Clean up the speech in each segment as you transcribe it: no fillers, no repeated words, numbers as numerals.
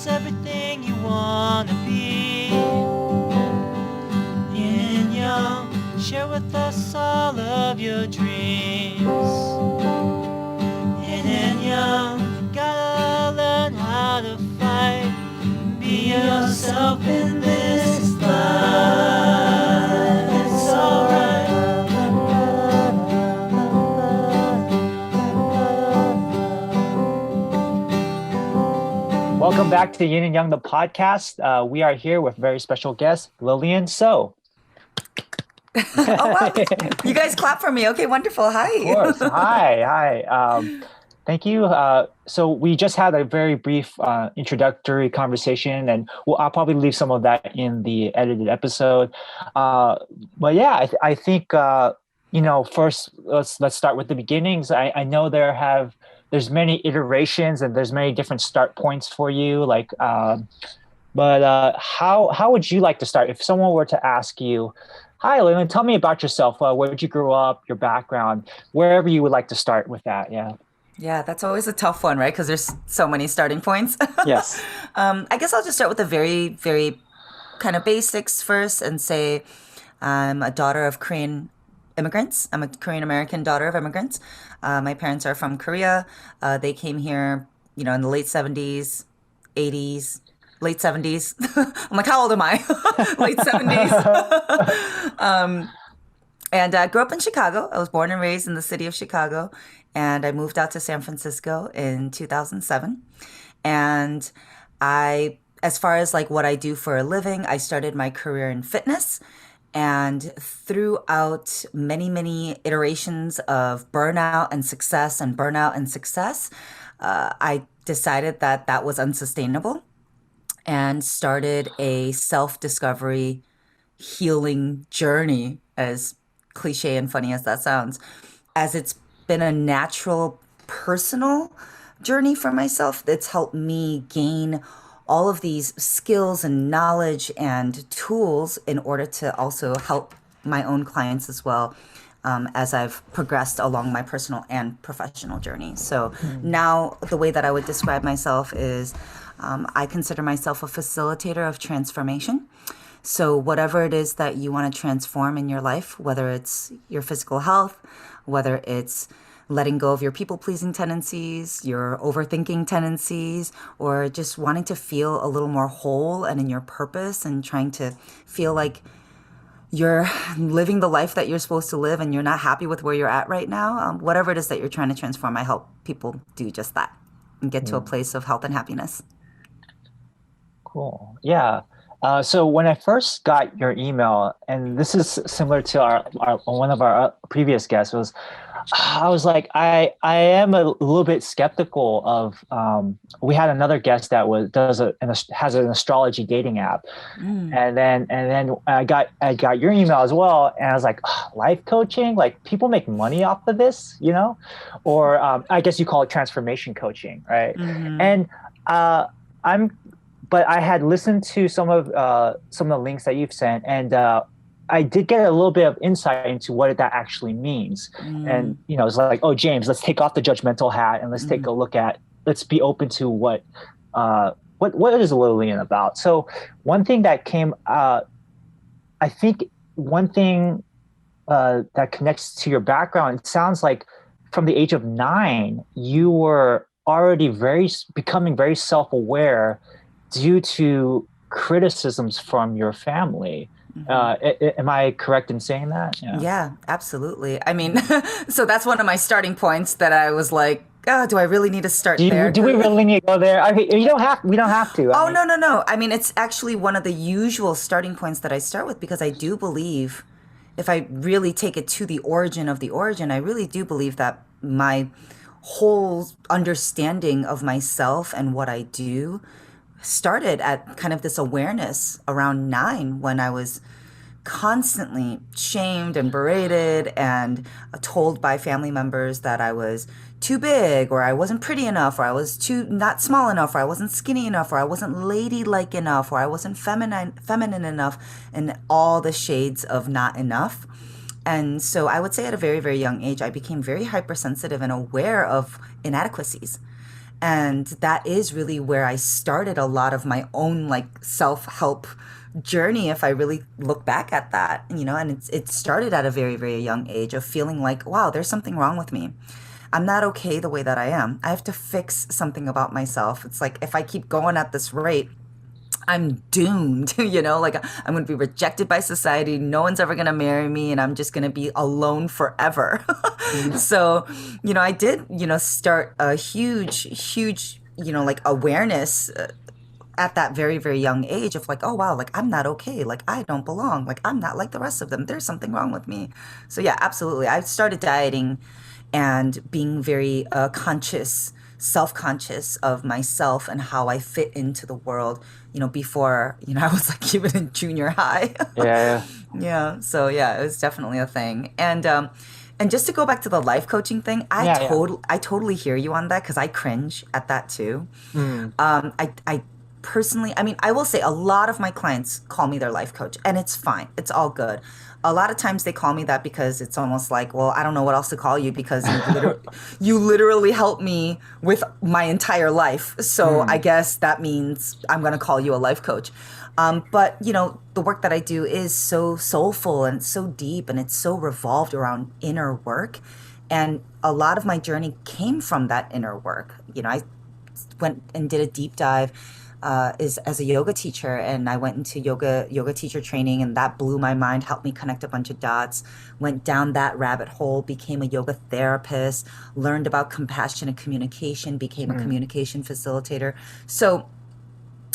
us everything you wanna be. Yin and Young, share with us all of your dreams. Yin and Young, gotta learn how to fight. Be yourself in this life. It's alright. Welcome back to Yin and Young, the podcast. We are here with very special guest, Lillian So. Oh, wow. You guys clap for me. Okay, wonderful. Hi. Of course. Hi. Thank you. So we just had a very brief introductory conversation, and I'll probably leave some of that in the edited episode. But yeah, I think first let's start with the beginnings. I know there's many iterations and there's many different start points for you. But how would you like to start if someone were to ask you, "Hi, Lillian, tell me about yourself. Where did you grow up? Your background?" Wherever you would like to start with that. Yeah. Yeah, that's always a tough one, right? Because there's so many starting points. Yes. I guess I'll just start with the very, very kind of basics first and say I'm a daughter of Korean immigrants. I'm a Korean American daughter of immigrants. My parents are from Korea. They came here, in the late 70s, 80s, late 70s. I'm like, how old am I? Late 70s. And I grew up in Chicago. I was born and raised in the city of Chicago. And I moved out to San Francisco in 2007. And as far as like what I do for a living, I started my career in fitness. And throughout many, many iterations of burnout and success, I decided that that was unsustainable and started a self-discovery healing journey, as cliche and funny as that sounds, as it's been a natural personal journey for myself. It's helped me gain all of these skills and knowledge and tools in order to also help my own clients as well, as I've progressed along my personal and professional journey. So now the way that I would describe myself is I consider myself a facilitator of transformation. So whatever it is that you want to transform in your life, whether it's your physical health, whether it's letting go of your people-pleasing tendencies, your overthinking tendencies, or just wanting to feel a little more whole and in your purpose and trying to feel like you're living the life that you're supposed to live and you're not happy with where you're at right now, whatever it is that you're trying to transform, I help people do just that and get to a place of health and happiness. Cool. Yeah. So when I first got your email, and this is similar to our one of our previous guests, I was like, I am a little bit skeptical of. We had another guest that has an astrology dating app, and then I got your email as well, and I was like, life coaching, like people make money off of this, or I guess you call it transformation coaching, right? And But I had listened to some of the links that you've sent, and I did get a little bit of insight into what that actually means. And it's like, oh, James, let's take off the judgmental hat and let's take a look at. Let's be open to what is Lillian about. So one thing that came, I think one thing that connects to your background. It sounds like from the age of 9, you were already becoming very self-aware due to criticisms from your family. Am I correct in saying that? Yeah, absolutely. I mean, so that's one of my starting points that I was like, oh, do I really need to start there? Do we really need to go there? I mean, we don't have to. No. I mean, it's actually one of the usual starting points that I start with, because I do believe, if I really take it to the origin of the origin, I really do believe that my whole understanding of myself and what I do started at kind of this awareness around 9, when I was constantly shamed and berated and told by family members that I was too big, or I wasn't pretty enough, or I was too not small enough, or I wasn't skinny enough, or I wasn't ladylike enough, or I wasn't feminine enough, and all the shades of not enough. And so I would say at a very, very young age, I became very hypersensitive and aware of inadequacies. And that is really where I started a lot of my own like self-help journey, if I really look back at that, and it started at a very, very young age of feeling like, wow, there's something wrong with me. I'm not okay the way that I am. I have to fix something about myself. It's like if I keep going at this rate, I'm doomed, like I'm going to be rejected by society. No one's ever going to marry me and I'm just going to be alone forever. So, I did, start a huge, like awareness at that very, very young age of like, oh, wow, like I'm not okay. Like I don't belong. Like I'm not like the rest of them. There's something wrong with me. So yeah, absolutely. I started dieting and being very conscious, self-conscious of myself and how I fit into the world, before, I was like even in junior high. Yeah. Yeah. So yeah, it was definitely a thing. And just to go back to the life coaching thing, Yeah. I totally hear you on that because I cringe at that too. Mm. I personally, I mean, I will say a lot of my clients call me their life coach, and it's fine. It's all good. A lot of times they call me that because it's almost like, well, I don't know what else to call you because you literally helped me with my entire life. So I guess that means I'm going to call you a life coach. But, the work that I do is so soulful and so deep and it's so revolved around inner work. And a lot of my journey came from that inner work. I went and did a deep dive is as a yoga teacher, and I went into yoga teacher training, and that blew my mind, helped me connect a bunch of dots, went down that rabbit hole, became a yoga therapist, learned about compassionate communication, became a communication facilitator. So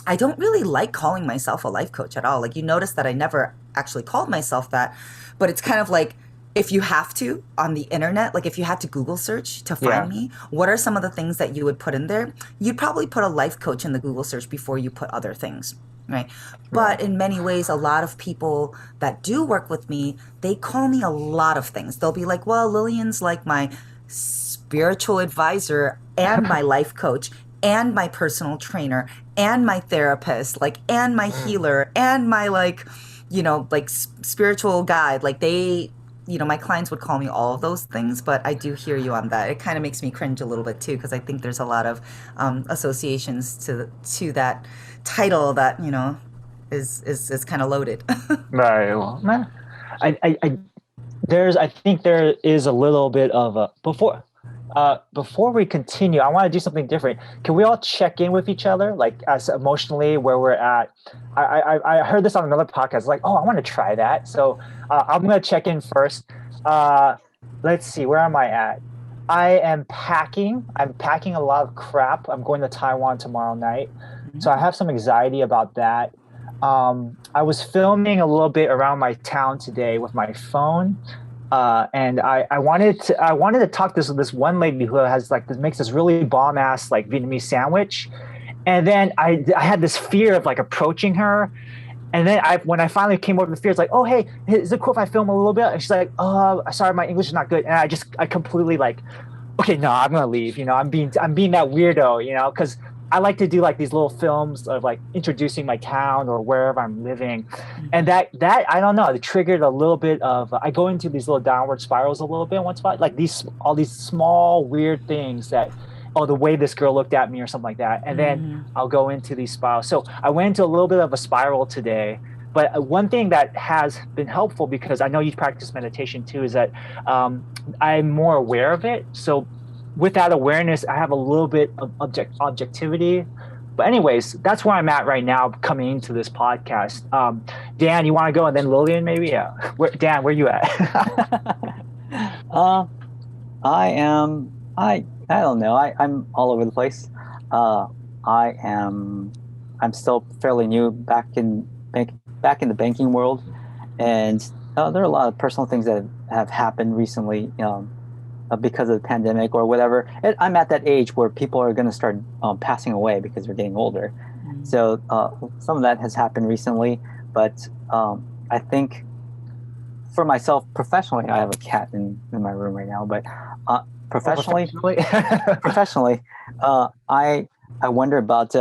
I don't really like calling myself a life coach at all. Like you notice that I never actually called myself that, but it's kind of like if you have to on the internet, like if you had to Google search to find me, what are some of the things that you would put in there? You'd probably put a life coach in the Google search before you put other things, right? But in many ways, a lot of people that do work with me, they call me a lot of things. They'll be like, well, Lillian's like my spiritual advisor and my life coach and my personal trainer and my therapist, like, and my healer and my like spiritual guide. Like they, my clients would call me all of those things, but I do hear you on that. It kind of makes me cringe a little bit too, because I think there's a lot of associations to that title that, is kind of loaded. Right. Well, man, I think there is a little bit of a before we continue, I want to do something different. Can we all check in with each other, like as emotionally where we're at? I heard this on another podcast. Like, oh, I want to try that. So I'm gonna check in first. Let's see, where am I at? I am packing. I'm packing a lot of crap. I'm going to Taiwan tomorrow night, so I have some anxiety about that. I was filming a little bit around my town today with my phone. And I wanted to talk to this one lady who makes this really bomb ass like Vietnamese sandwich, and then I had this fear of like approaching her, and then when I finally came over the fear, it's like, oh hey, is it cool if I film a little bit? And she's like, oh sorry, my English is not good, and I completely like, okay, no, I'm gonna leave. I'm being that weirdo, because I like to do like these little films of like introducing my town or wherever I'm living. And that I don't know, it triggered a little bit of, I go into these little downward spirals a little bit once in a while, like all these small weird things that, oh, the way this girl looked at me or something like that. And then I'll go into these spirals. So I went into a little bit of a spiral today. But one thing that has been helpful, because I know you practice meditation too, is that I'm more aware of it. So with that awareness, I have a little bit of objectivity. But anyways, that's where I'm at right now coming into this podcast. Dan, you want to go? And then Lillian, maybe? Yeah. Dan, where you at? I don't know. I'm all over the place. I'm still fairly new back in the banking world. And there are a lot of personal things that have happened recently, because of the pandemic or whatever. I'm at that age where people are going to start passing away because they're getting older. So some of that has happened recently, but I think for myself professionally, I have a cat in my room right now, but professionally, I wonder about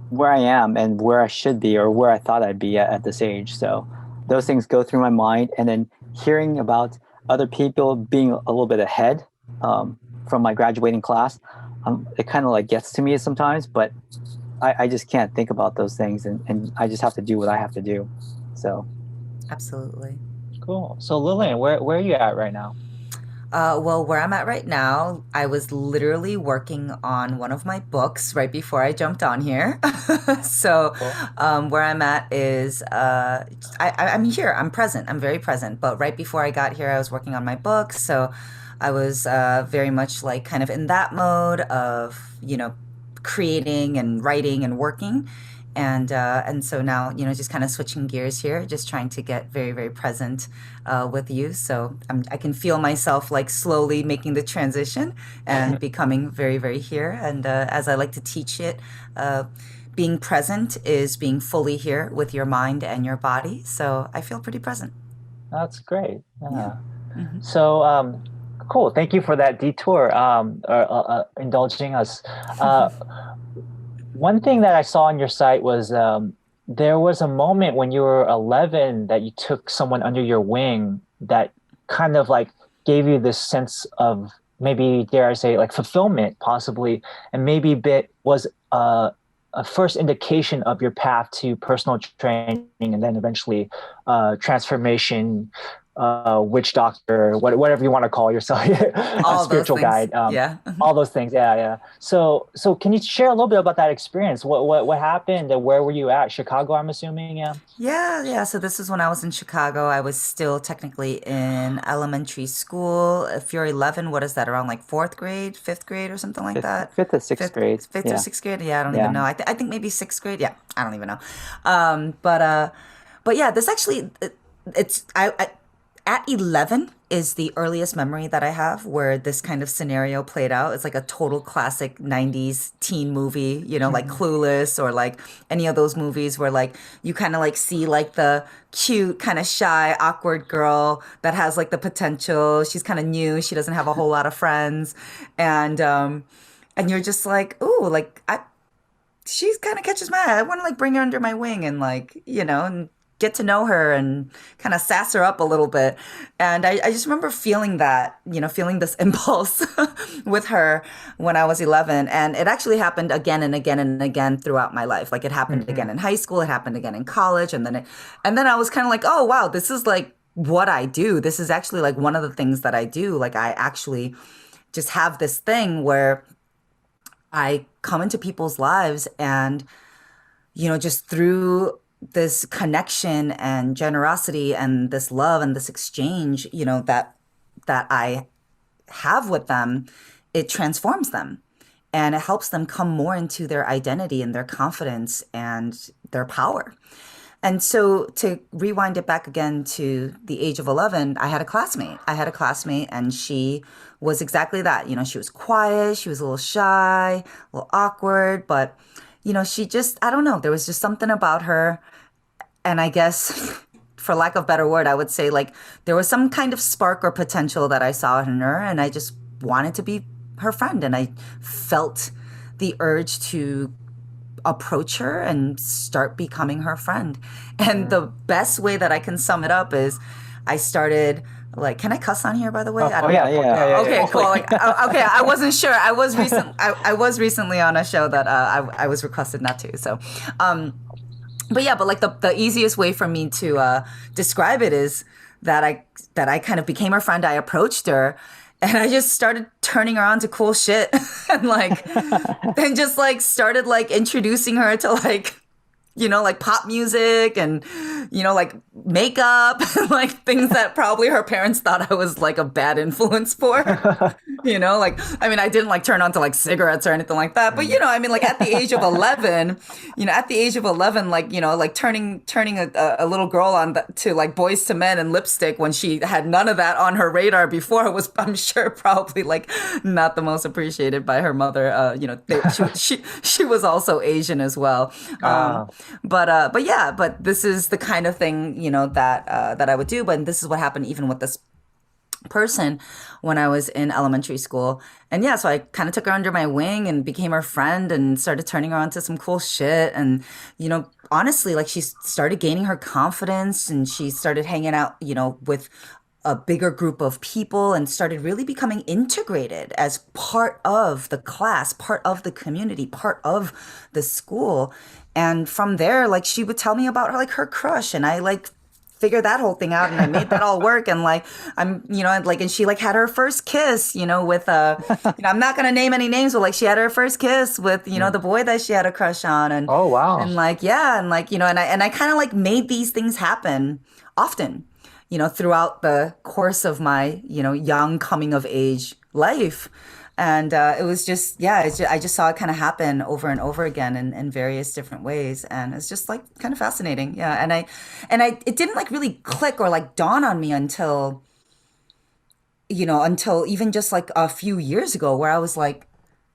where I am and where I should be or where I thought I'd be at this age. So those things go through my mind, and then hearing about other people being a little bit ahead from my graduating class, it kind of like gets to me sometimes, but I just can't think about those things, and I just have to do what I have to do. So Absolutely. Cool. So Lillian, where are you at right now? Well, where I'm at right now, I was literally working on one of my books right before I jumped on here. So, Cool. where I'm at is I'm here. I'm present. I'm very present. But right before I got here, I was working on my book. So, I was very much like kind of in that mode of creating and writing and working. And so now, just kind of switching gears here, just trying to get very, very present with you. So I can feel myself like slowly making the transition and becoming very, very here. And as I like to teach it, being present is being fully here with your mind and your body. So I feel pretty present. That's great. Yeah. Mhm. So cool. Thank you for that detour, indulging us. One thing that I saw on your site was there was a moment when you were 11 that you took someone under your wing that kind of like gave you this sense of, maybe dare I say, like fulfillment possibly, and maybe bit was a first indication of your path to personal training and then eventually transformation, witch doctor, whatever you want to call yourself, a All those spiritual things. guide, Yeah. all those things. Yeah. So can you share a little bit about that experience? What happened and where were you at? Chicago, I'm assuming. Yeah. Yeah. So this is when I was in Chicago. I was still technically in elementary school. If you're 11, what is that? Around like fourth grade, fifth grade, or something like that? fifth to sixth grade. Fifth or Yeah. sixth grade? Yeah, I don't Yeah. even know. I think maybe sixth grade. Yeah, I don't even know. But yeah, this actually it's I at 11 is the earliest memory that I have where this kind of scenario played out. It's like a total classic 90s teen movie, like Clueless or like any of those movies where like you kind of like see like the cute, kind of shy, awkward girl that has like the potential. She's kind of new. She doesn't have a whole lot of friends. And you're just like, ooh, like she kind of catches my eye. I want to like bring her under my wing and like, and get to know her and kind of sass her up a little bit. And I just remember feeling that, feeling this impulse with her when I was 11. And it actually happened again and again and again throughout my life. Like it happened again in high school, it happened again in college. And then I was kind of like, oh, wow, this is like what I do. This is actually like one of the things that I do. Like I actually just have this thing where I come into people's lives and, just through this connection and generosity and this love and this exchange, that I have with them, it transforms them and it helps them come more into their identity and their confidence and their power. And so to rewind it back again to the age of 11, I had a classmate. And she was exactly that. She was quiet, she was a little shy, a little awkward, but she just, I don't know, there was just something about her. And I guess, for lack of a better word, I would say like there was some kind of spark or potential that I saw in her, and I just wanted to be her friend. And I felt the urge to approach her and start becoming her friend. And the best way that I can sum it up is I started like, can I cuss on here, by the way? I don't know. Yeah. Okay, cool. Like, okay, I wasn't sure. I was recently on a show that I was requested not to. So, but like the easiest way for me to describe it is that I kind of became her friend. I approached her, and I just started turning her on to cool shit, and like, and just like started like introducing her to like, like pop music and, like makeup and like things that probably her parents thought I was like a bad influence for, like, I mean, I didn't like turn on to like cigarettes or anything like that, but I mean, like at the age of 11, like, like turning a little girl on to like Boys to Men and lipstick when she had none of that on her radar before was, I'm sure, probably like not the most appreciated by her mother. She was also Asian as well. But this is the kind of thing, that I would do. But this is what happened even with this person when I was in elementary school. And yeah, so I kind of took her under my wing and became her friend and started turning her on to some cool shit. And, honestly, like she started gaining her confidence and she started hanging out, with a bigger group of people and started really becoming integrated as part of the class, part of the community, part of the school. And from there, like she would tell me about her, like her crush, and I like figured that whole thing out and I made that all work. And like and she like had her first kiss, with I'm not gonna name any names, but like she had her first kiss with, the boy that she had a crush on. And Oh, wow. and like, yeah, and like, and I kind of like made these things happen often, throughout the course of my, young coming of age life. And it was just, yeah, I just saw it kind of happen over and over again in various different ways. And it's just like kind of fascinating. Yeah. It didn't like really click or like dawn on me until even just like a few years ago, where I was like,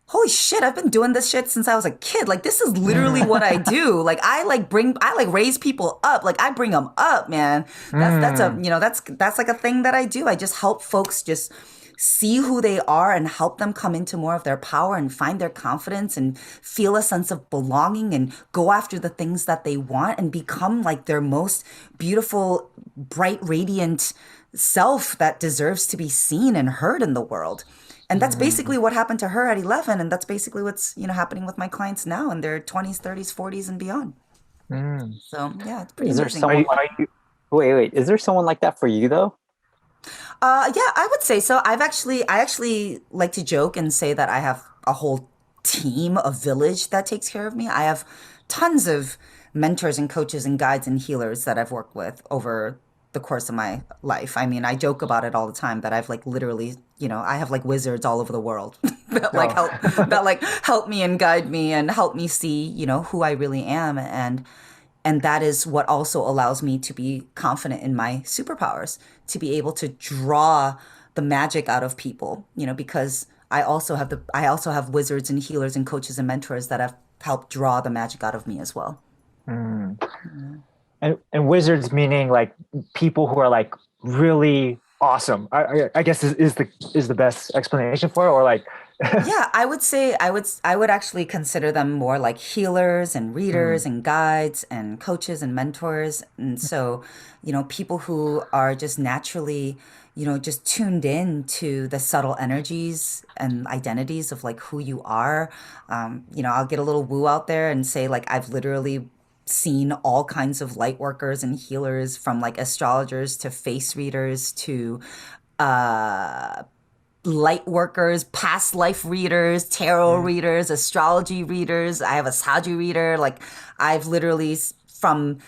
holy shit, I've been doing this shit since I was a kid. Like, this is literally what I do. Like, I raise people up. Like, I bring them up, man. That's like a thing that I do. I just help folks just see who they are and help them come into more of their power and find their confidence and feel a sense of belonging and go after the things that they want and become like their most beautiful, bright, radiant self that deserves to be seen and heard in the world. And that's basically what happened to her at 11. And that's basically what's, happening with my clients now in their 20s, 30s, 40s and beyond. So, yeah, it's pretty amazing. Wait, is there someone like that for you though? Yeah, I would say so. I actually like to joke and say that I have a whole team, a village that takes care of me. I have tons of mentors and coaches and guides and healers that I've worked with over the course of my life. I mean, I joke about it all the time that I've like literally, I have like wizards all over the world that like help me and guide me and help me see, who I really am. And that is what also allows me to be confident in my superpowers, to be able to draw the magic out of people, because I also have wizards and healers and coaches and mentors that have helped draw the magic out of me as well. And wizards meaning like people who are like really awesome. I guess is the best explanation for it, or like yeah, I would say I would actually consider them more like healers and readers and guides and coaches and mentors. And so, people who are just naturally, just tuned in to the subtle energies and identities of like who you are. I'll get a little woo out there and say like I've literally seen all kinds of light workers and healers, from like astrologers to face readers to light workers, past life readers, tarot readers, astrology readers. I have a Saju reader. Like I've literally, from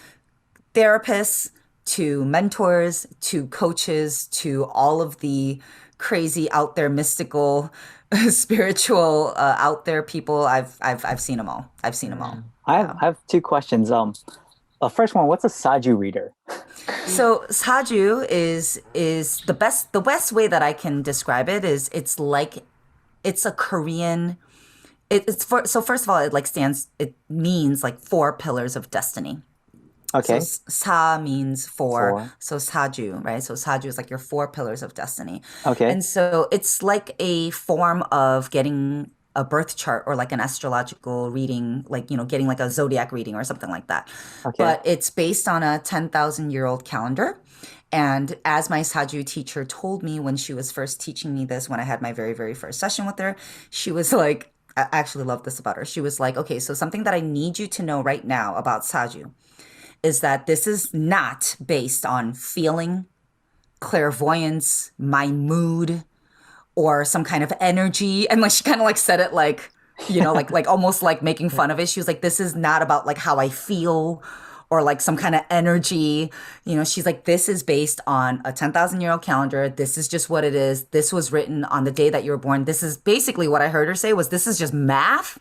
therapists to mentors to coaches to all of the crazy out there mystical spiritual out there people, I've seen them all. I've seen them all. I have two questions. First one, what's a Saju reader? So Saju is the best way that I can describe it is it's a Korean. So first of all, it means like 4 pillars of destiny. Okay. So Sa means four. So Saju, right? So Saju is like your 4 pillars of destiny. Okay. And so it's like a form of getting a birth chart or like an astrological reading, like, getting like a zodiac reading or something like that. Okay. But it's based on a 10,000-year-old calendar. And as my Saju teacher told me when she was first teaching me this, when I had my very, very first session with her, she was like, I actually love this about her. She was like, okay, so something that I need you to know right now about Saju is that this is not based on feeling, clairvoyance, my mood, or some kind of energy. And like she kind of like said it like, like almost like making fun of it. She was like, this is not about like how I feel or like some kind of energy. She's like, this is based on a 10,000-year-old calendar. This is just what it is. This was written on the day that you were born. This is basically what I heard her say was, this is just math.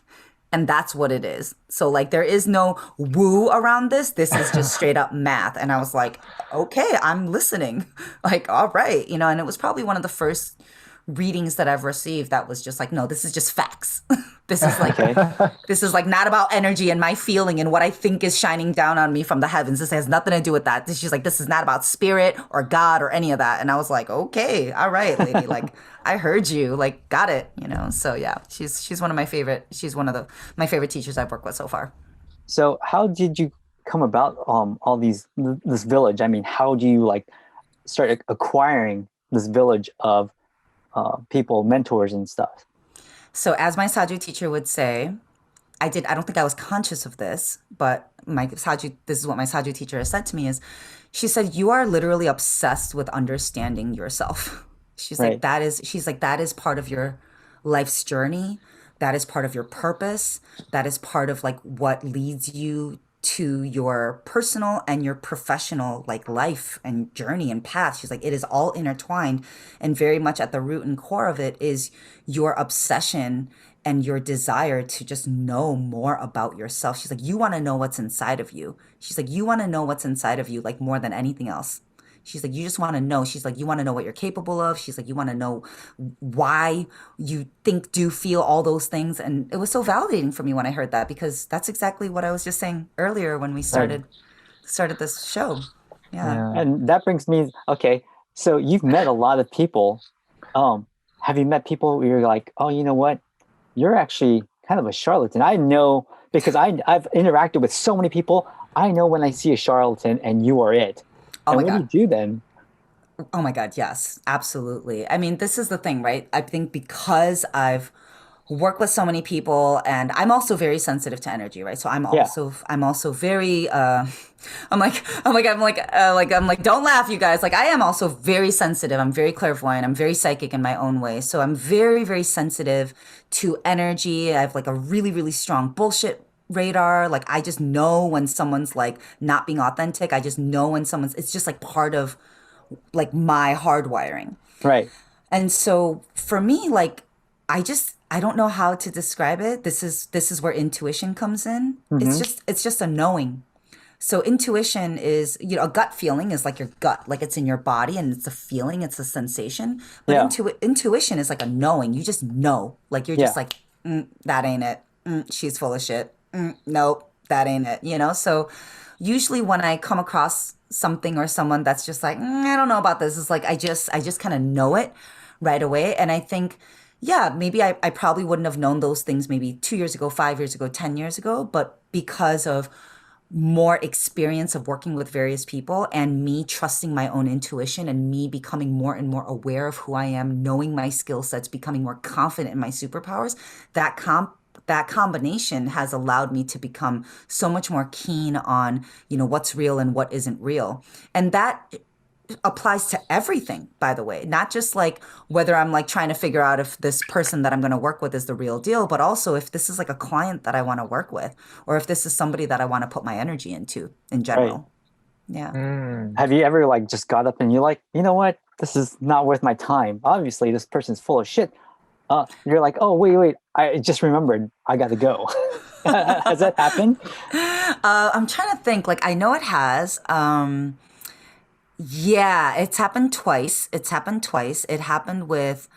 And that's what it is. So like there is no woo around this. This is just straight up math. And I was like, okay, I'm listening. Like, all right. And it was probably one of the first readings that I've received that was just like, no, this is just facts. This is like, this is like not about energy and my feeling and what I think is shining down on me from the heavens. This has nothing to do with that. She's like, this is not about spirit or God or any of that. And I was like, okay, all right, lady. Like, I heard you, like, got it, So yeah, she's one of my favorite. She's one of my favorite teachers I've worked with so far. So how did you come about this village? I mean, how do you like start acquiring this village of people, mentors and stuff. So as my Saju teacher would say, I don't think I was conscious of this, but this is what my Saju teacher has said to me she said, you are literally obsessed with understanding yourself. She's Right. like, that is part of your life's journey. That is part of your purpose. That is part of like what leads you to your personal and your professional like life and journey and path. She's like, it is all intertwined, and very much at the root and core of it is your obsession and your desire to just know more about yourself. She's like, you want to know what's inside of you. She's like, you want to know what's inside of you like more than anything else. She's like, you just want to know. She's like, you want to know what you're capable of. She's like, you want to know why you think, do, feel all those things. And it was so validating for me when I heard that, because that's exactly what I was just saying earlier when we started this show. Yeah. And that brings me, okay, so you've met a lot of people. Have you met people where you're like, oh, you know what? You're actually kind of a charlatan. I know, because I've interacted with so many people. I know when I see a charlatan and you are it. Oh and my what God. do you do then? Oh my God, yes, absolutely. I mean, this is the thing, right? I think because I've worked with so many people, and I'm also very sensitive to energy, right? So I'm also very I'm like don't laugh, you guys. Like I am also very sensitive. I'm very clairvoyant. I'm very psychic in my own way. So I'm very, very sensitive to energy. I have like a really, really strong bullshit radar. Like I just know when someone's like not being authentic. I just know when it's just like part of like my hardwiring. Right. And so for me, like I don't know how to describe it. This is where intuition comes in. It's just a knowing. So intuition is, a gut feeling is like your gut, like it's in your body and it's a feeling, it's a sensation. But intuition is like a knowing. You just know, like you're just like, that ain't it. She's full of shit. Nope, that ain't it. So usually when I come across something or someone that's just like, I don't know about this, it's like I just kind of know it right away. And I think, maybe I probably wouldn't have known those things maybe 2 years ago, 5 years ago, 10 years ago, but because of more experience of working with various people and me trusting my own intuition and me becoming more and more aware of who I am, knowing my skill sets, becoming more confident in my superpowers, that combination has allowed me to become so much more keen on, what's real and what isn't real. And that applies to everything, by the way, not just like whether I'm like trying to figure out if this person that I'm going to work with is the real deal, but also if this is like a client that I want to work with, or if this is somebody that I want to put my energy into in general. Right. Yeah. Have you ever like just got up and you're like, you know what? This is not worth my time. Obviously, this person's full of shit. You're like, oh, wait. I just remembered. I got to go. Has that happened? I'm trying to think. Like, I know it has. Yeah, it's happened twice. It happened with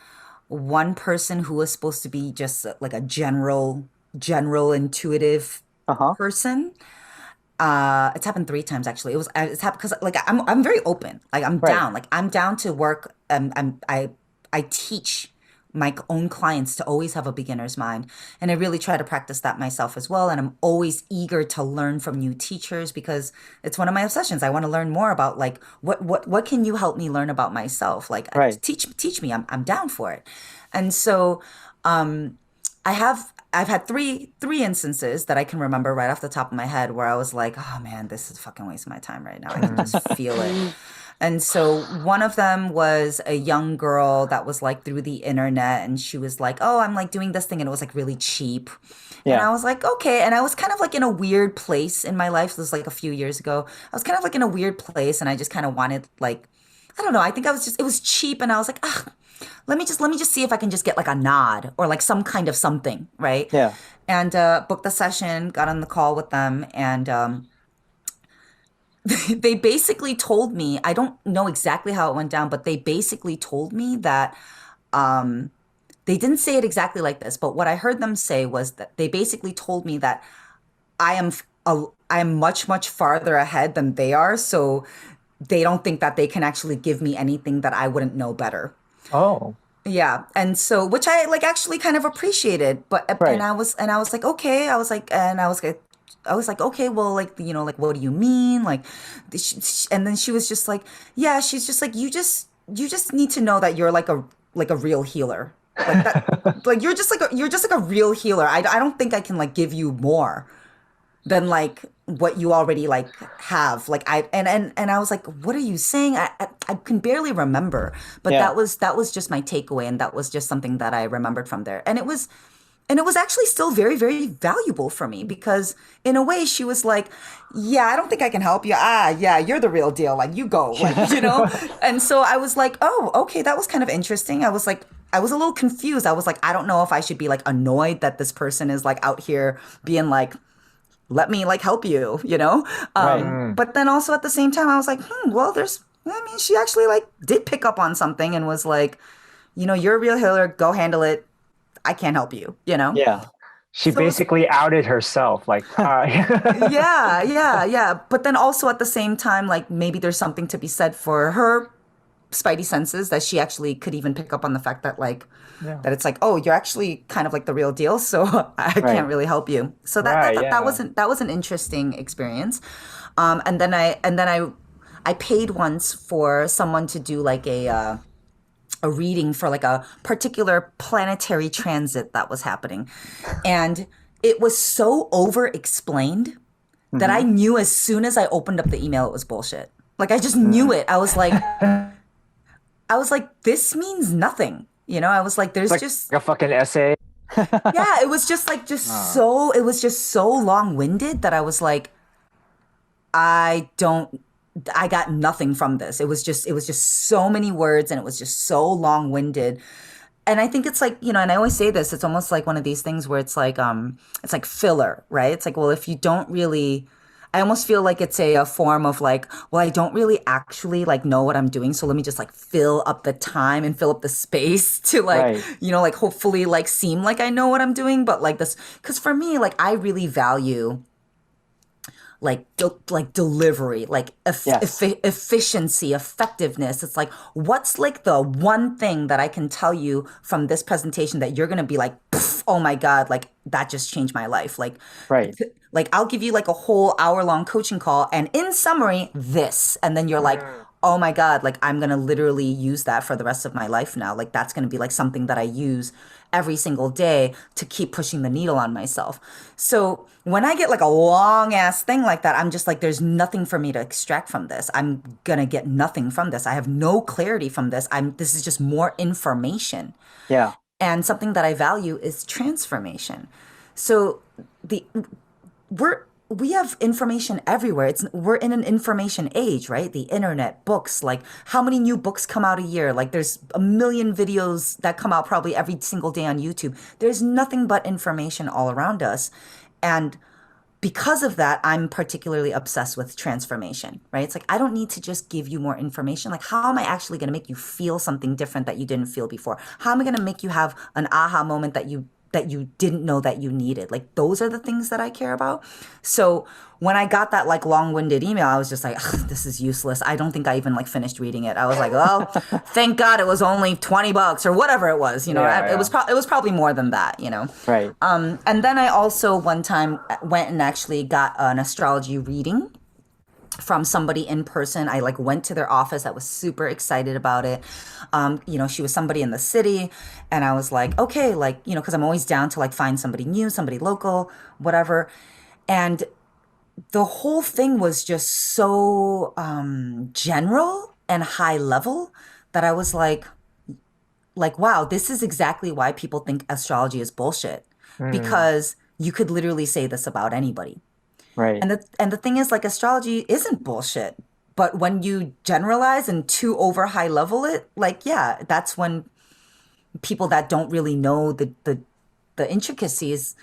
one person who was supposed to be just like a general intuitive person. It's happened 3 times actually. It's happened because like I'm very open. Like I'm down. Like I'm down to work. I teach my own clients to always have a beginner's mind. And I really try to practice that myself as well. And I'm always eager to learn from new teachers because it's one of my obsessions. I want to learn more about like, what can you help me learn about myself? Like teach me, I'm down for it. And so, I've had three instances that I can remember right off the top of my head where I was like, oh man, this is a fucking waste of my time right now. I can just feel it. And so one of them was a young girl that was like through the internet and she was like, oh, I'm like doing this thing. And it was like really cheap. Yeah. And I was like, okay. And I was kind of like in a weird place in my life. This was like a few years ago. I was kind of like in a weird place and I just kind of wanted like, I don't know. I think it was cheap. And I was like, let me just see if I can just get like a nod or like some kind of something. Right. Yeah. And booked the session, got on the call with them and, they basically told me, I don't know exactly how it went down, but they basically told me that they didn't say it exactly like this, but what I heard them say was that they basically told me that I am much, much farther ahead than they are. So they don't think that they can actually give me anything that I wouldn't know better. Oh. Yeah. And so, which I like actually kind of appreciated, but, and I was like, okay, I was like, I was like, okay, well, like, like, what do you mean? Like, and then she was just like, yeah, she's just like, you just need to know that you're like a real healer. Like that, like you're just like a real healer. I don't think I can like give you more than like what you already like have. Like and I was like, what are you saying? I can barely remember, but Yeah. that was just my takeaway, and that was just something that I remembered from there. And it was actually still very, very valuable for me because in a way she was like, yeah, I don't think I can help you. Ah, yeah, you're the real deal. Like you go, like, And so I was like, oh, okay, that was kind of interesting. I was like, I was a little confused. I was like, I don't know if I should be like annoyed that this person is like out here being like, let me like help you, Right. But then also at the same time, I was like, well, she actually like did pick up on something and was like, you're a real healer. Go handle it. I can't help you, Yeah. She So it's- basically outed herself. Like, yeah. But then also at the same time, like maybe there's something to be said for her spidey senses that she actually could even pick up on the fact that like Yeah. that it's like, oh, you're actually kind of like the real deal, so I Right. can't really help you. So Right, yeah. that was an interesting experience. And then I paid once for someone to do like a reading for like a particular planetary transit that was happening. And it was so over explained that I knew as soon as I opened up the email it was bullshit. Like I just knew it. I was like, this means nothing. I was like, there's Like just a fucking essay. yeah, it was just like it was just so long-winded that I was like, I got nothing from this. It was just so many words and it was just so long-winded. And I think it's like, and I always say this, it's almost like one of these things where it's like filler, right? It's like, well, if you don't really, I almost feel like it's a form of like, well, I don't really actually like know what I'm doing. So let me just like fill up the time and fill up the space to like, Right. like hopefully like seem like I know what I'm doing. But like this, because for me, like I really value like like delivery, like Yes. efficiency, effectiveness. It's like, what's like the one thing that I can tell you from this presentation that you're gonna be like, "Pff, oh my God, like that just changed my life. Right. Like I'll give you like a whole hour-long coaching call, and in summary, this, and then you're like, oh my God, like I'm gonna literally use that for the rest of my life now. Like that's gonna be like something that I use every single day to keep pushing the needle on myself. So when I get like a long ass thing like that, I'm just like, there's nothing for me to extract from this. I'm gonna get nothing from this. I have no clarity from this. This is just more information. Yeah. And something that I value is transformation. So we have information everywhere. We're in an information age, right? The internet, books, like how many new books come out a year? Like there's a million videos that come out probably every single day on YouTube. There's nothing but information all around us. And because of that, I'm particularly obsessed with transformation, right? It's like, I don't need to just give you more information. Like, how am I actually going to make you feel something different that you didn't feel before? How am I going to make you have an aha moment that you didn't know that you needed? Like, those are the things that I care about. So when I got that like long-winded email, I was just like, this is useless. I don't think I even like finished reading it. I was like, well, thank God it was only $20 or whatever it was, Yeah, It was it was probably more than that, Right. And then I also one time went and actually got an astrology reading from somebody in person. I like went to their office. I was super excited about it. She was somebody in the city, and I was like, okay, like, because I'm always down to like find somebody new, somebody local, whatever. And the whole thing was just so general and high level that I was like, wow, this is exactly why people think astrology is bullshit, because you could literally say this about anybody. Right. And the thing is, like, astrology isn't bullshit. But when you generalize and too over high level it, like, yeah, that's when people that don't really know the intricacies,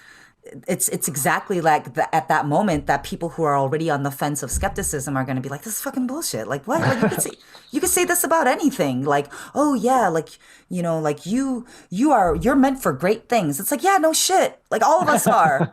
it's exactly like at that moment that people who are already on the fence of skepticism are going to be like, this is fucking bullshit. Like, what? Like, you could say this about anything. Like, oh yeah, like, like you're meant for great things. It's like, yeah, no shit. Like all of us are,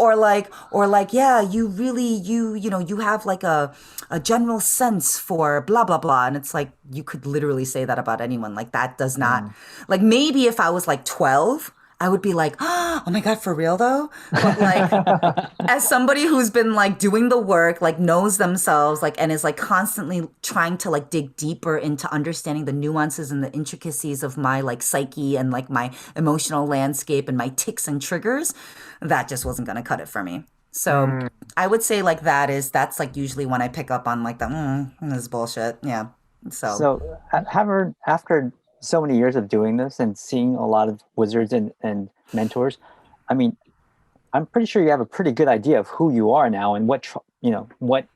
or like, yeah, you really, you have like a general sense for blah, blah, blah. And it's like, you could literally say that about anyone. Like that does not, like maybe if I was like 12 I would be like, oh my God, for real though? But like, as somebody who's been like doing the work, like knows themselves, like, and is like constantly trying to like dig deeper into understanding the nuances and the intricacies of my like psyche and like my emotional landscape and my tics and triggers, that just wasn't going to cut it for me. So Mm. I would say like that's like usually when I pick up on like the, this is bullshit. Yeah. So, So, after so many years of doing this and seeing a lot of wizards and mentors, I mean, I'm pretty sure you have a pretty good idea of who you are now and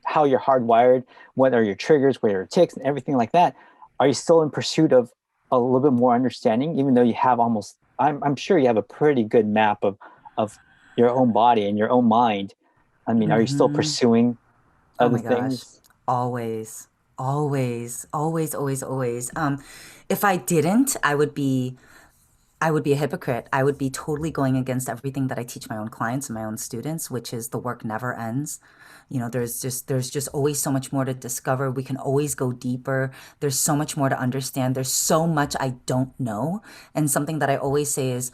how you're hardwired, what are your triggers, what are your tics, and everything like that. Are you still in pursuit of a little bit more understanding, even though you have almost? I'm sure you have a pretty good map of your own body and your own mind. I mean, are you still mhm. pursuing Oh other my gosh. things? Always, always, always, always, always. If I didn't, I would be a hypocrite. I would be totally going against everything that I teach my own clients and my own students, which is the work never ends. There's just always so much more to discover. We can always go deeper. There's so much more to understand. There's so much I don't know. And something that I always say is,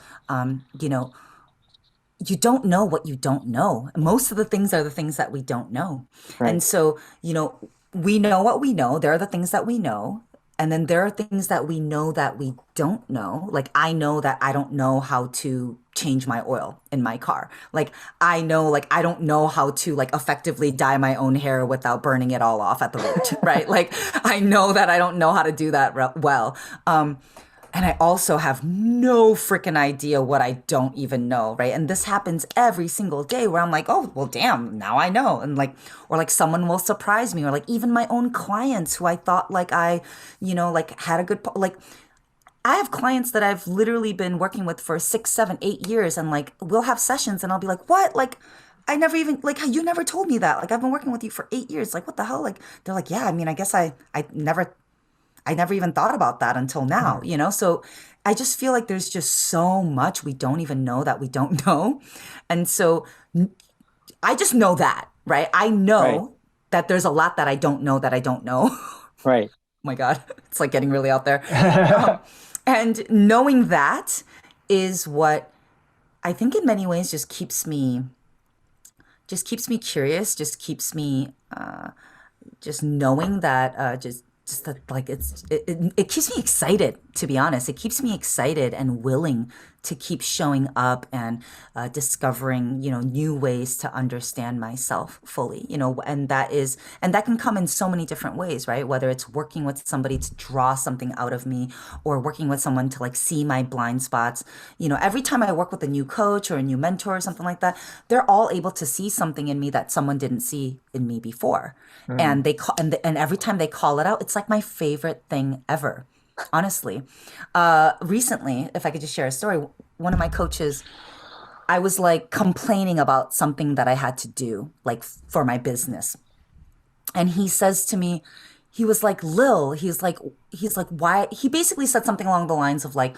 you don't know what you don't know. Most of the things are the things that we don't know. Right. And so, we know what we know. There are the things that we know. And then there are things that we know that we don't know. Like I know that I don't know how to change my oil in my car. Like I know like I don't know how to like effectively dye my own hair without burning it all off at the root, right? Like I know that I don't know how to do that well. And I also have no freaking idea what I don't even know, right? And this happens every single day where I'm like, oh, well, damn, now I know. And like, or like someone will surprise me, or like even my own clients who I thought like like had a good, like I have clients that I've literally been working with for 6, 7, 8 years. And like, we'll have sessions and I'll be like, what? Like, I never even, like, you never told me that. Like, I've been working with you for 8 years. Like, what the hell? Like, they're like, yeah, I mean, I guess I never even thought about that until now, Mm. So I just feel like there's just so much we don't even know that we don't know. And so I just know that, right? I Right. know that there's a lot that I don't know that I don't know. Oh Right. my God, it's like getting really out there. Um, and knowing that is what I think in many ways just keeps me curious, just keeps me just knowing that just that like it keeps me excited, to be honest. It keeps me excited and willing to keep showing up and discovering new ways to understand myself fully, and that can come in so many different ways, right? Whether it's working with somebody to draw something out of me, or working with someone to like see my blind spots. Every time I work with a new coach or a new mentor or something like that, they're all able to see something in me that someone didn't see in me before. Mm. And they call and every time they call it out, it's like my favorite thing ever, honestly. Recently, if I could just share a story, one of my coaches, I was like complaining about something that I had to do, like for my business. And he says to me, he was like, Lil, he's like, why? He basically said something along the lines of like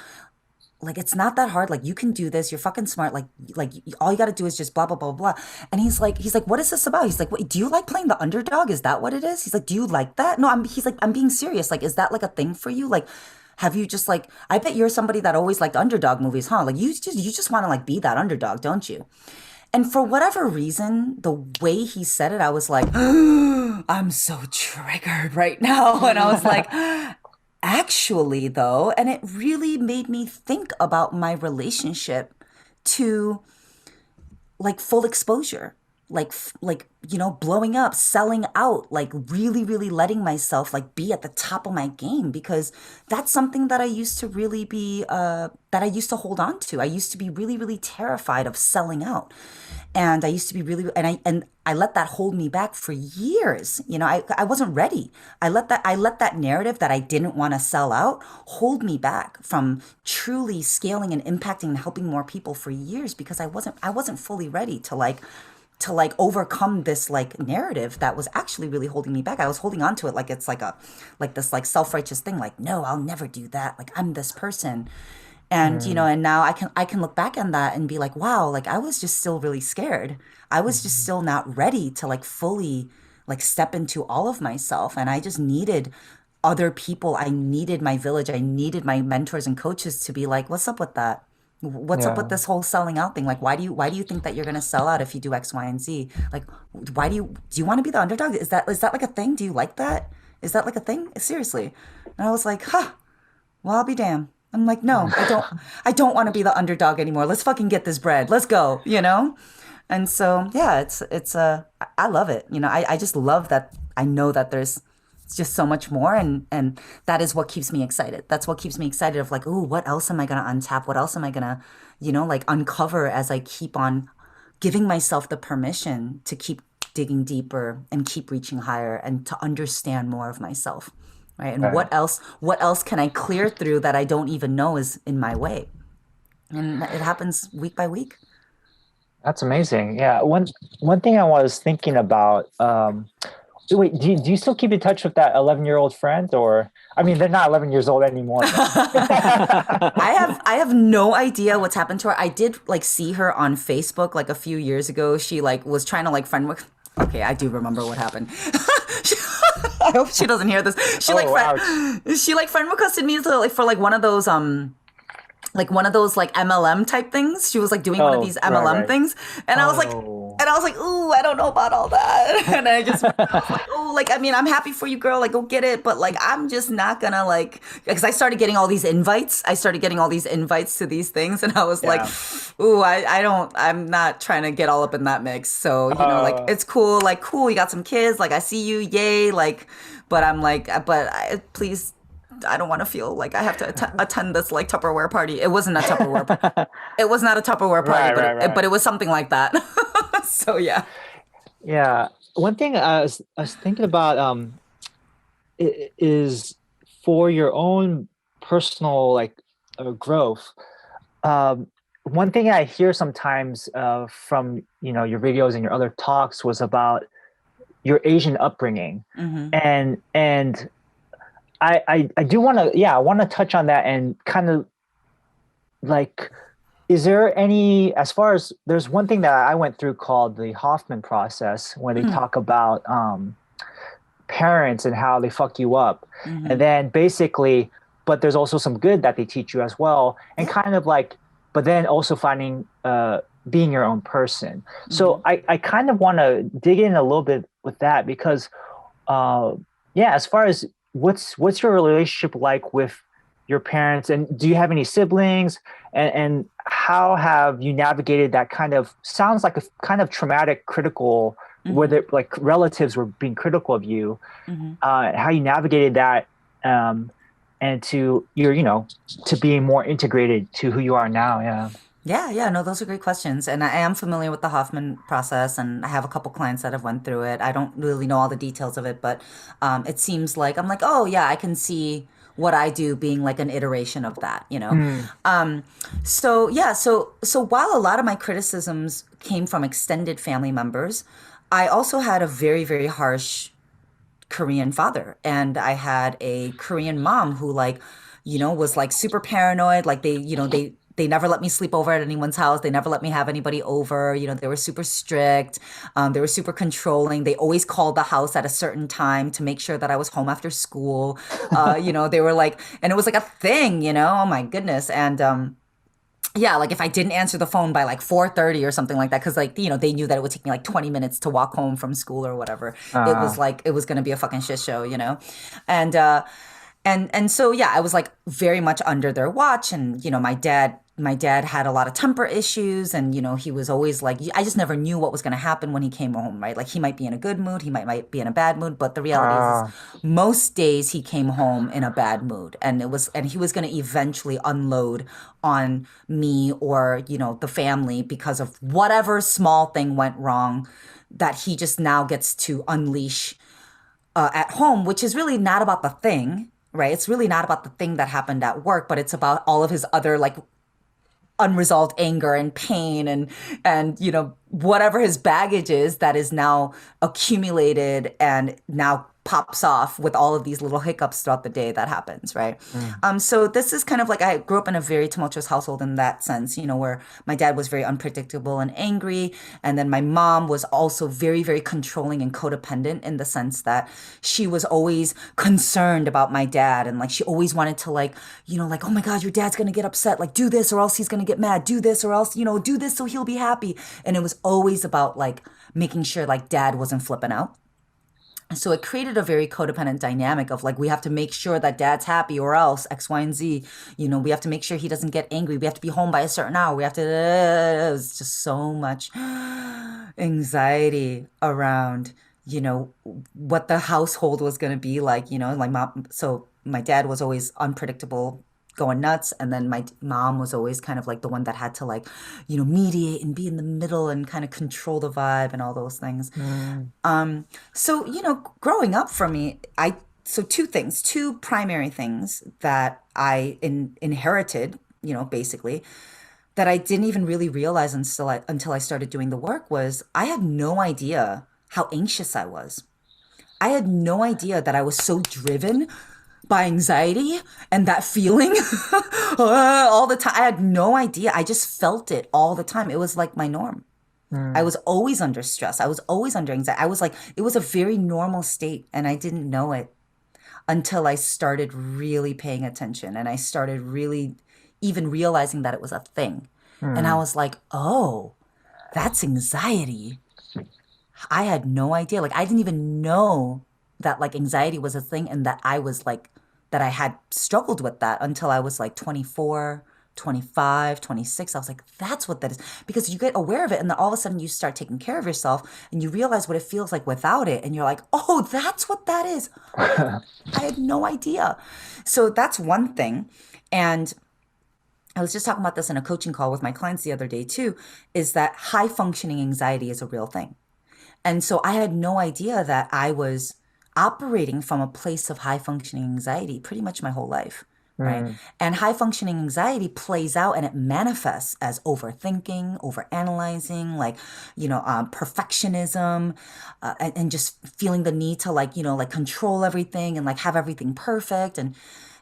it's not that hard, like you can do this, you're fucking smart, like all you got to do is just blah blah blah blah. And he's like, what is this about? He's like, wait, do you like playing the underdog? Is that what it is? He's like, do you like that? No, he's like, I'm being serious, like is that like a thing for you? Like have you just like, I bet you're somebody that always liked underdog movies, huh? Like you just want to like be that underdog, don't you? And for whatever reason, the way he said it, I was like, I'm so triggered right now. And I was like, actually, though, and it really made me think about my relationship to like full exposure, like blowing up, selling out, like really really letting myself like be at the top of my game, because that's something that I used to really be that I used to hold on to. I used to be really really terrified of selling out. And I used to be really, and I let that hold me back for years. I wasn't ready. I let that narrative that I didn't want to sell out hold me back from truly scaling and impacting and helping more people for years, because I wasn't fully ready to overcome this like narrative that was actually really holding me back. I was holding on to it like it's like this like self-righteous thing, like no, I'll never do that, like I'm this person. And Mm. and now I can look back on that and be like, wow, like I was just still really scared. I was just Mhm. still not ready to like fully like step into all of myself, and I just needed other people. I needed my village. I needed my mentors and coaches to be like, what's up with that? What's up with Yeah. this whole selling out thing? Like, why do you think that you're gonna sell out if you do X, Y, and Z? Like, why do you want to be the underdog? Is that like a thing? Do you like that? Is that like a thing? Seriously. And I was like, huh, well, I'll be damned. I'm like, no, I don't want to be the underdog anymore. Let's fucking get this bread. Let's go, you know? And so, yeah, I love it. I just love that I know that there's just so much more, and that is what keeps me excited. That's what keeps me excited of like, ooh, what else am I gonna untap? What else am I gonna, like uncover as I keep on giving myself the permission to keep digging deeper and keep reaching higher and to understand more of myself. Right. And Right. what else can I clear through that I don't even know is in my way? And it happens week by week. That's amazing. Yeah. One thing I was thinking about. Wait, do you still keep in touch with that 11-year-old friend, or I mean, they're not 11 years old anymore. I have no idea what's happened to her. I did like see her on Facebook like a few years ago. She like was trying to like friend with. Okay, I do remember what happened. I hope she doesn't hear this. She like friend requested me to like for like one of those like MLM type things. She was like doing one of these MLM right. things, and I was like, Oh. ooh, I don't know about all that. And I was like, ooh, like I mean, I'm happy for you, girl. Like, go get it, but like, I'm just not gonna like, because I started getting all these invites. I started getting all these invites to these things, and I was like, ooh, I'm not trying to get all up in that mix. So like it's cool, like cool. You got some kids, like I see you, yay, like, but I'm like, please. I don't want to feel like I have to attend this like Tupperware party. It wasn't a Tupperware. It was not a Tupperware party, but it was something like that. So yeah. Yeah. One thing I was thinking about is for your own personal like growth. Um, One thing I hear sometimes from your videos and your other talks was about your Asian upbringing, and I do want to I want to touch on that and kind of like, is there any, as far as, there's one thing that I went through called the Hoffman process, where they talk about parents and how they fuck you up, and then basically, but there's also some good that they teach you as well, and kind of like, but then also finding being your own person. So I kind of want to dig in a little bit with that, because as far as what's your relationship like with your parents, and do you have any siblings, and how have you navigated that kind of, sounds like a kind of traumatic critical, where the like relatives were being critical of you, how you navigated that, and to your to being more integrated to who you are now. Yeah, no, those are great questions. And I am familiar with the Hoffman process, and I have a couple clients that have went through it. I don't really know all the details of it, but it seems like I'm like, oh yeah, I can see what I do being like an iteration of that. So yeah, so while a lot of my criticisms came from extended family members, I also had a very, very harsh Korean father, and I had a Korean mom who like, was like super paranoid. Like they never let me sleep over at anyone's house. They never let me have anybody over. They were super strict. They were super controlling. They always called the house at a certain time to make sure that I was home after school. They were like, and it was like a thing. Oh my goodness. And yeah, like if I didn't answer the phone by like 4:30 or something like that, because like they knew that it would take me like 20 minutes to walk home from school or whatever. It was like it was gonna be a fucking shit show. And so yeah, I was like very much under their watch, and my dad had a lot of temper issues, and he was always like, I just never knew what was going to happen when he came home, right? Like he might be in a good mood, he might be in a bad mood, but the reality is most days he came home in a bad mood, and he was going to eventually unload on me or the family because of whatever small thing went wrong that he just now gets to unleash at home, which is really not about the thing, right? It's really not about the thing that happened at work, but it's about all of his other like unresolved anger and pain and whatever his baggage is that is now accumulated and now pops off with all of these little hiccups throughout the day that happens, right? So this is kind of like, I grew up in a very tumultuous household in that sense, where my dad was very unpredictable and angry, and then my mom was also very, very controlling and codependent in the sense that she was always concerned about my dad, and like she always wanted to like, like, oh my God, your dad's gonna get upset, like do this or else he's gonna get mad, do this or else, do this so he'll be happy. And it was always about like making sure like dad wasn't flipping out. So it created a very codependent dynamic of like, we have to make sure that dad's happy or else X, Y, and Z. We have to make sure he doesn't get angry. We have to be home by a certain hour. We have to, it was just so much anxiety around, what the household was going to be like, my mom. So my dad was always unpredictable, going nuts, and then my mom was always kind of like the one that had to like mediate and be in the middle and kind of control the vibe and all those things. So growing up for me, two primary things that I inherited, basically, that I didn't even really realize until I started doing the work, was I had no idea how anxious I was. I had no idea that I was so driven by anxiety and that feeling all the time. I had no idea. I just felt it all the time. It was like my norm. I was always under stress. I was always under anxiety. I was like, it was a very normal state, and I didn't know it until I started really paying attention, and I started really even realizing that it was a thing. And I was like, oh, that's anxiety. I had no idea. Like, I didn't even know that like anxiety was a thing, and that that I had struggled with that until I was like 24, 25, 26. I was like, that's what that is. Because you get aware of it, and then all of a sudden you start taking care of yourself, and you realize what it feels like without it. And you're like, oh, that's what that is. I had no idea. So that's one thing. And I was just talking about this in a coaching call with my clients the other day too, is that high functioning anxiety is a real thing. And so I had no idea that I was operating from a place of high functioning anxiety pretty much my whole life, right? And high functioning anxiety plays out, and it manifests as overthinking, overanalyzing, like, perfectionism, and just feeling the need to like, like control everything and like have everything perfect. And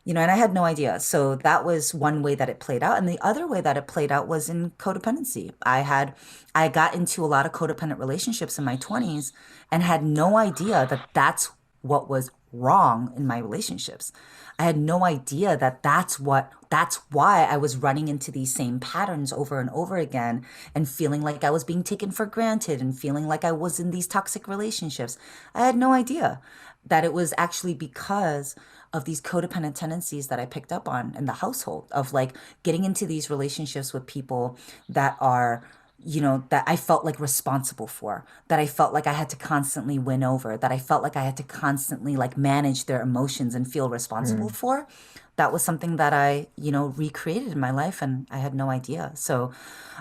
and I had no idea. So that was one way that it played out. And the other way that it played out was in codependency. I got into a lot of codependent relationships in my 20s and had no idea that that's what was wrong in my relationships. I had no idea that that's why I was running into these same patterns over and over again, and feeling like I was being taken for granted, and feeling like I was in these toxic relationships. I had no idea that it was actually because of these codependent tendencies that I picked up on in the household, of like getting into these relationships with people that are, that I felt like responsible for, that I felt like I had to constantly win over, that I felt like I had to constantly like manage their emotions and feel responsible for. That was something that I, recreated in my life, and I had no idea. So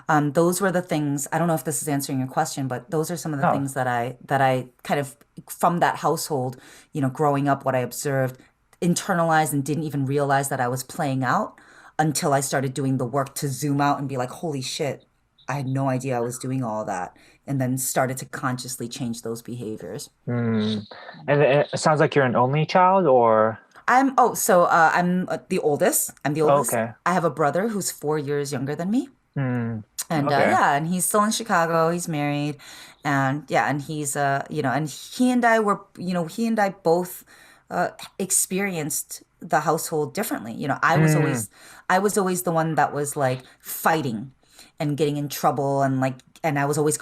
those were the things. I don't know if this is answering your question, but those are some of the things that I kind of, from that household, growing up, what I observed, internalized, and didn't even realize that I was playing out until I started doing the work to zoom out and be like, holy shit, I had no idea I was doing all that, and then started to consciously change those behaviors. And it sounds like you're an only child, or? I'm the oldest. I'm the oldest. Okay. I have a brother who's 4 years younger than me. And Okay. and he's still in Chicago. He's married, and and he's and he and I were, he and I both experienced the household differently. I was always the one that was like fighting and getting in trouble, and I was always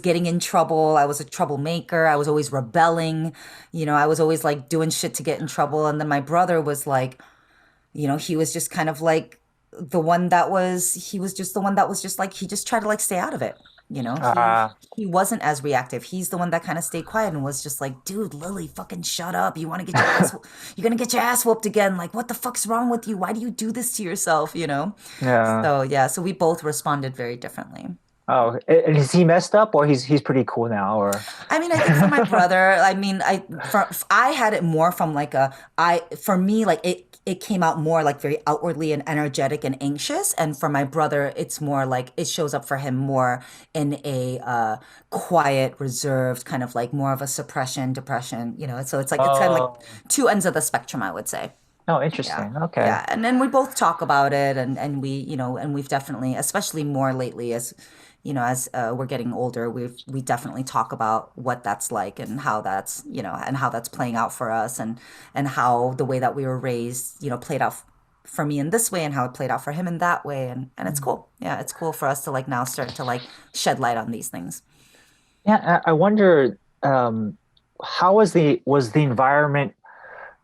getting in trouble. I was a troublemaker. I was always rebelling. I was always like doing shit to get in trouble. And then my brother was like, he was just kind of like he was just the one that was just like, he just tried to like stay out of it. He wasn't as reactive. He's the one that kind of stayed quiet and was just like, dude, Lily, fucking shut up. You want to get your ass, you're going to get your ass whooped again. Like, what the fuck's wrong with you? Why do you do this to yourself? Yeah. So we both responded very differently. Oh, and is he messed up, or he's pretty cool now, or? I mean, I think for my brother, I mean, I had it more from like for me, like it came out more like very outwardly and energetic and anxious, and for my brother, it's more like it shows up for him more in a quiet, reserved kind of like more of a suppression, depression, So it's kind of like Oh, two ends of the spectrum, I would say. oh, Yeah. interesting. Okay. Yeah. And then we both talk about it and and we've definitely, especially more lately as we're getting older, we definitely talk about what that's like and how that's, and how that's playing out for us and how the way that we were raised, played out for me in this way and how it played out for him in that way. And it's cool. Yeah. It's cool for us to like now start to like shed light on these things. Yeah, I wonder, how was the environment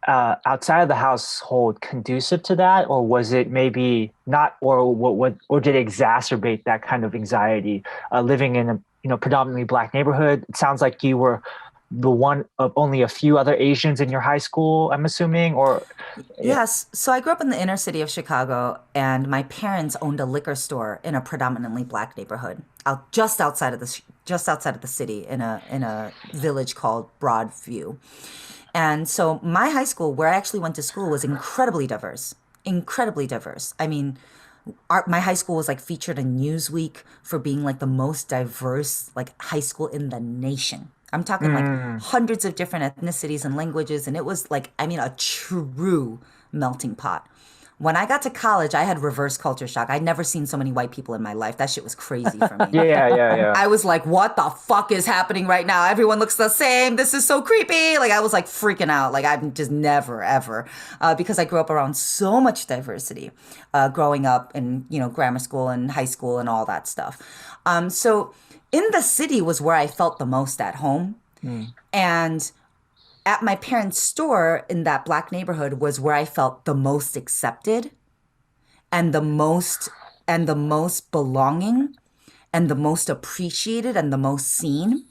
outside of the household conducive to that, or was it maybe not, or or did it exacerbate that kind of anxiety? Living in a predominantly Black neighborhood, it sounds like you were the one of only a few other Asians in your high school, I'm assuming, or yeah. Yes. So I grew up in the inner city of Chicago, and my parents owned a liquor store in a predominantly Black neighborhood, just outside of the city, in a village called Broadview. And so my high school, where I actually went to school, was incredibly diverse. Incredibly diverse. I mean, my high school was like featured in Newsweek for being like the most diverse like high school in the nation. I'm talking like Mm. hundreds of different ethnicities and languages, and it was like, I mean, a true melting pot. When I got to college, I had reverse culture shock. I'd never seen so many white people in my life. That shit was crazy for me. Yeah, yeah, yeah. I was like, what the fuck is happening right now? Everyone looks the same. This is so creepy. Like, I was like freaking out. Like, I've just never, ever, because I grew up around so much diversity, growing up in, grammar school and high school and all that stuff. So in the city was where I felt the most at home. Mm. And at my parents' store in that Black neighborhood was where I felt the most accepted and the most belonging and the most appreciated and the most seen.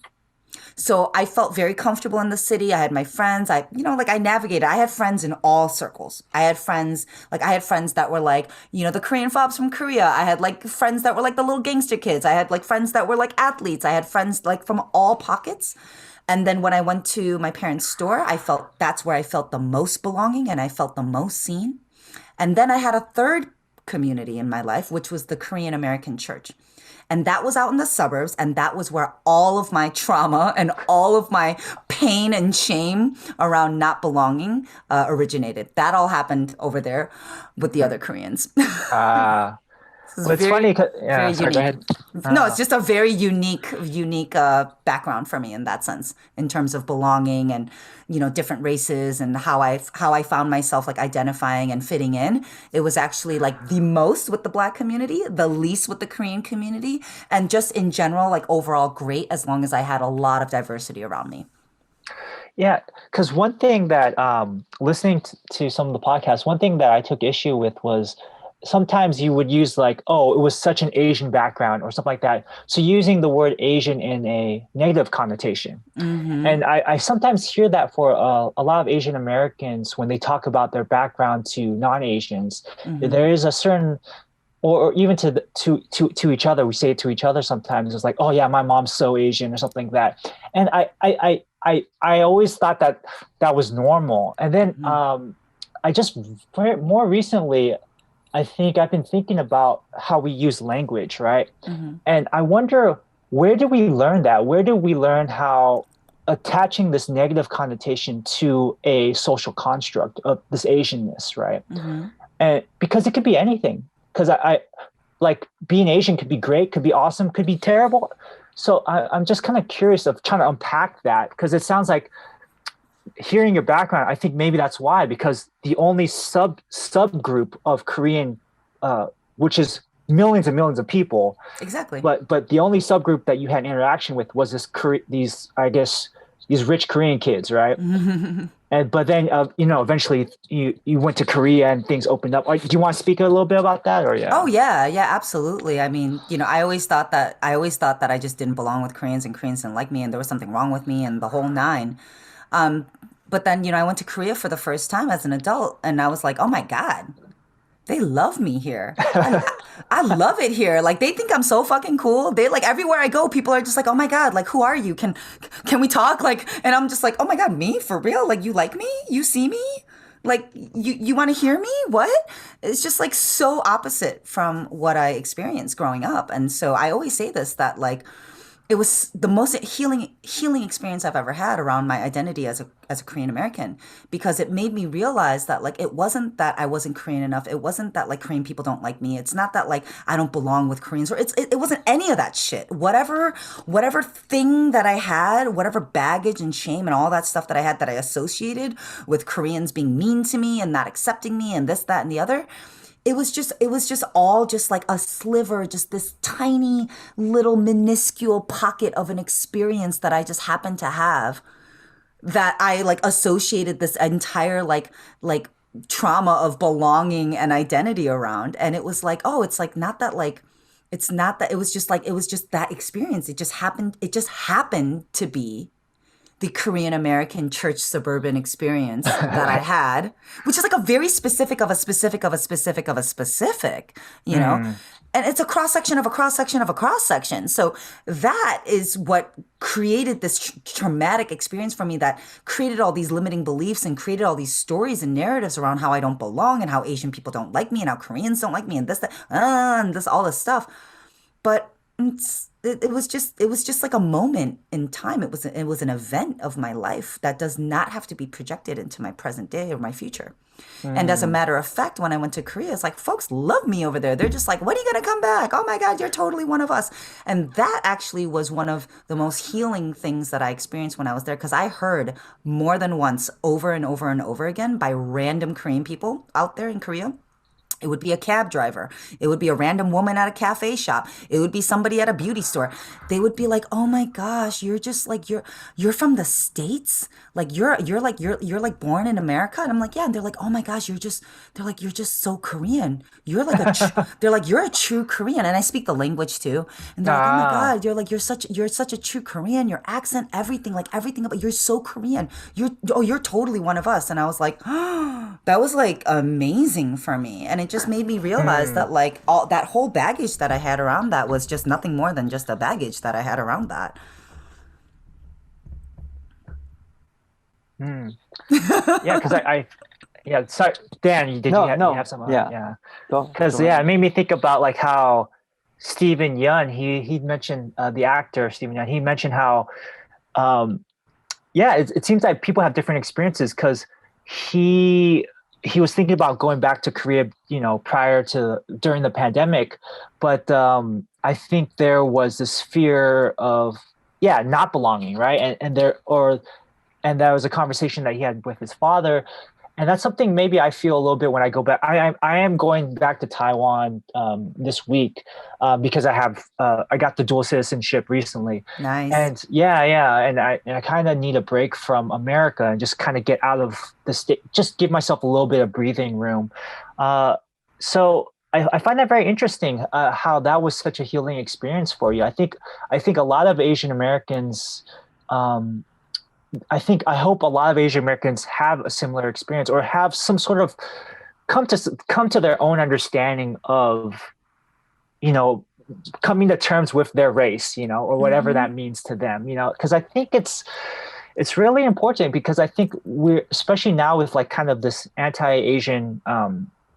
So I felt very comfortable in the city. I had my friends. I navigated. I had friends in all circles. I had friends that were like, the Korean fobs from Korea. I had like friends that were like the little gangster kids. I had like friends that were like athletes. I had friends like from all pockets. And then when I went to my parents' store, that's where I felt the most belonging and I felt the most seen. And then I had a third community in my life, which was the Korean American church. And that was out in the suburbs. And that was where all of my trauma and all of my pain and shame around not belonging originated. That all happened over there with the other Koreans. Uh, This well, is it's funny. Yeah, very sorry, go unique. ahead. No, Uh, it's just a very unique background for me in that sense, in terms of belonging and different races and how I found myself like identifying and fitting in. It was actually like the most with the Black community, the least with the Korean community, and just in general, like overall great as long as I had a lot of diversity around me. Yeah, because one thing that listening to some of the podcasts, one thing that I took issue with was sometimes you would use like, oh, it was such an Asian background or something like that. So using the word Asian in a negative connotation. Mm-hmm. And I sometimes hear that for a lot of Asian Americans when they talk about their background to non-Asians. Mm-hmm. There is a certain, or even to each other, we say it to each other sometimes. It's like, oh yeah, my mom's so Asian or something like that. And I always thought that that was normal. And then Mm-hmm. I just more recently, I think I've been thinking about how we use language, right? Mm-hmm. And I wonder, where do we learn that? Where do we learn how attaching this negative connotation to a social construct of this Asianness, right? Mm-hmm. And because it could be anything. Because I like being Asian could be great, could be awesome, could be terrible. So I'm just kind of curious of trying to unpack that, because it sounds like, hearing your background, I think maybe that's why, because the only subgroup of Korean, which is millions and millions of people, Exactly. but the only subgroup that you had interaction with was these rich Korean kids, right? And but then eventually you went to Korea and things opened up. Do you want to speak a little bit about that, or yeah? Oh yeah, yeah, absolutely. I mean, I always thought that I just didn't belong with Koreans and Koreans didn't like me and there was something wrong with me and the whole nine. Um, but then, I went to Korea for the first time as an adult and I was like, oh my God, they love me here. I love it here. Like they think I'm so fucking cool. They like everywhere I go, people are just like, "Oh my God, like who are you? Can we talk?" Like, and I'm just like, "Oh my God, me? For real? Like you like me? You see me? Like you want to hear me? What?" It's just like so opposite from what I experienced growing up. And so I always say this that like it was the most healing experience I've ever had around my identity as a Korean American, because it made me realize that like it wasn't that I wasn't Korean enough. It wasn't that like Korean people don't like me. It's not that like I don't belong with Koreans, or it wasn't any of that shit. Whatever thing that I had, whatever baggage and shame and all that stuff that I had that I associated with Koreans being mean to me and not accepting me and this, that, and the other, it was just all just like a sliver, just this tiny little minuscule pocket of an experience that I just happened to have, that I like associated this entire like trauma of belonging and identity around. And it was like, oh, it's like not that like it's not that, it was just like it was just that experience. It just happened to be the Korean American church suburban experience that I had, which is like a very specific of a specific of a specific of a specific, you know? And it's a cross section of a cross section of a cross section. So that is what created this traumatic experience for me, that created all these limiting beliefs and created all these stories and narratives around how I don't belong and how Asian people don't like me and how Koreans don't like me and this, that, and this, all this stuff. But it was just like a moment in time. It was an event of my life that does not have to be projected into my present day or my future. And as a matter of fact, when I went to Korea, it's like folks love me over there. They're just like, "When are you gonna come back? Oh my God, you're totally one of us." And that actually was one of the most healing things that I experienced when I was there, because I heard more than once, over and over and over again, by random Korean people out there in Korea. It would be a cab driver. It would be a random woman at a cafe shop. It would be somebody at a beauty store. They would be like, "Oh my gosh, you're just like you're from the States? Like you're like born in America?" And I'm like, "Yeah." And they're like, "Oh my gosh, you're just so Korean. You're like they're like, "You're a true Korean." And I speak the language too. And they're like, "Oh my God, you're such a true Korean. Your accent, everything about you're so Korean. You're totally one of us." And I was like, that was like amazing for me. And it just made me realize that like all that whole baggage that I had around that was just nothing more than just a baggage that I had around that. Yeah, because yeah, sorry, Dan, you have some, Yeah. yeah. Go Because ahead. it made me think about like how Stephen Yun, he mentioned, the actor Stephen Yun, he mentioned how it seems like people have different experiences, because he was thinking about going back to Korea, during the pandemic, but I think there was this fear of not belonging, right? And that was a conversation that he had with his father. And that's something maybe I feel a little bit when I go back. I am going back to Taiwan this week because I got the dual citizenship recently. Nice. And and I kind of need a break from America and just kind of get out of the state, just give myself a little bit of breathing room. So I find that very interesting, how that was such a healing experience for you. I think a lot of Asian Americans. I hope a lot of Asian Americans have a similar experience, or have some sort of come to their own understanding of, coming to terms with their race, or whatever that means to them, because I think it's really important, because I think we're, especially now with like kind of this anti-Asian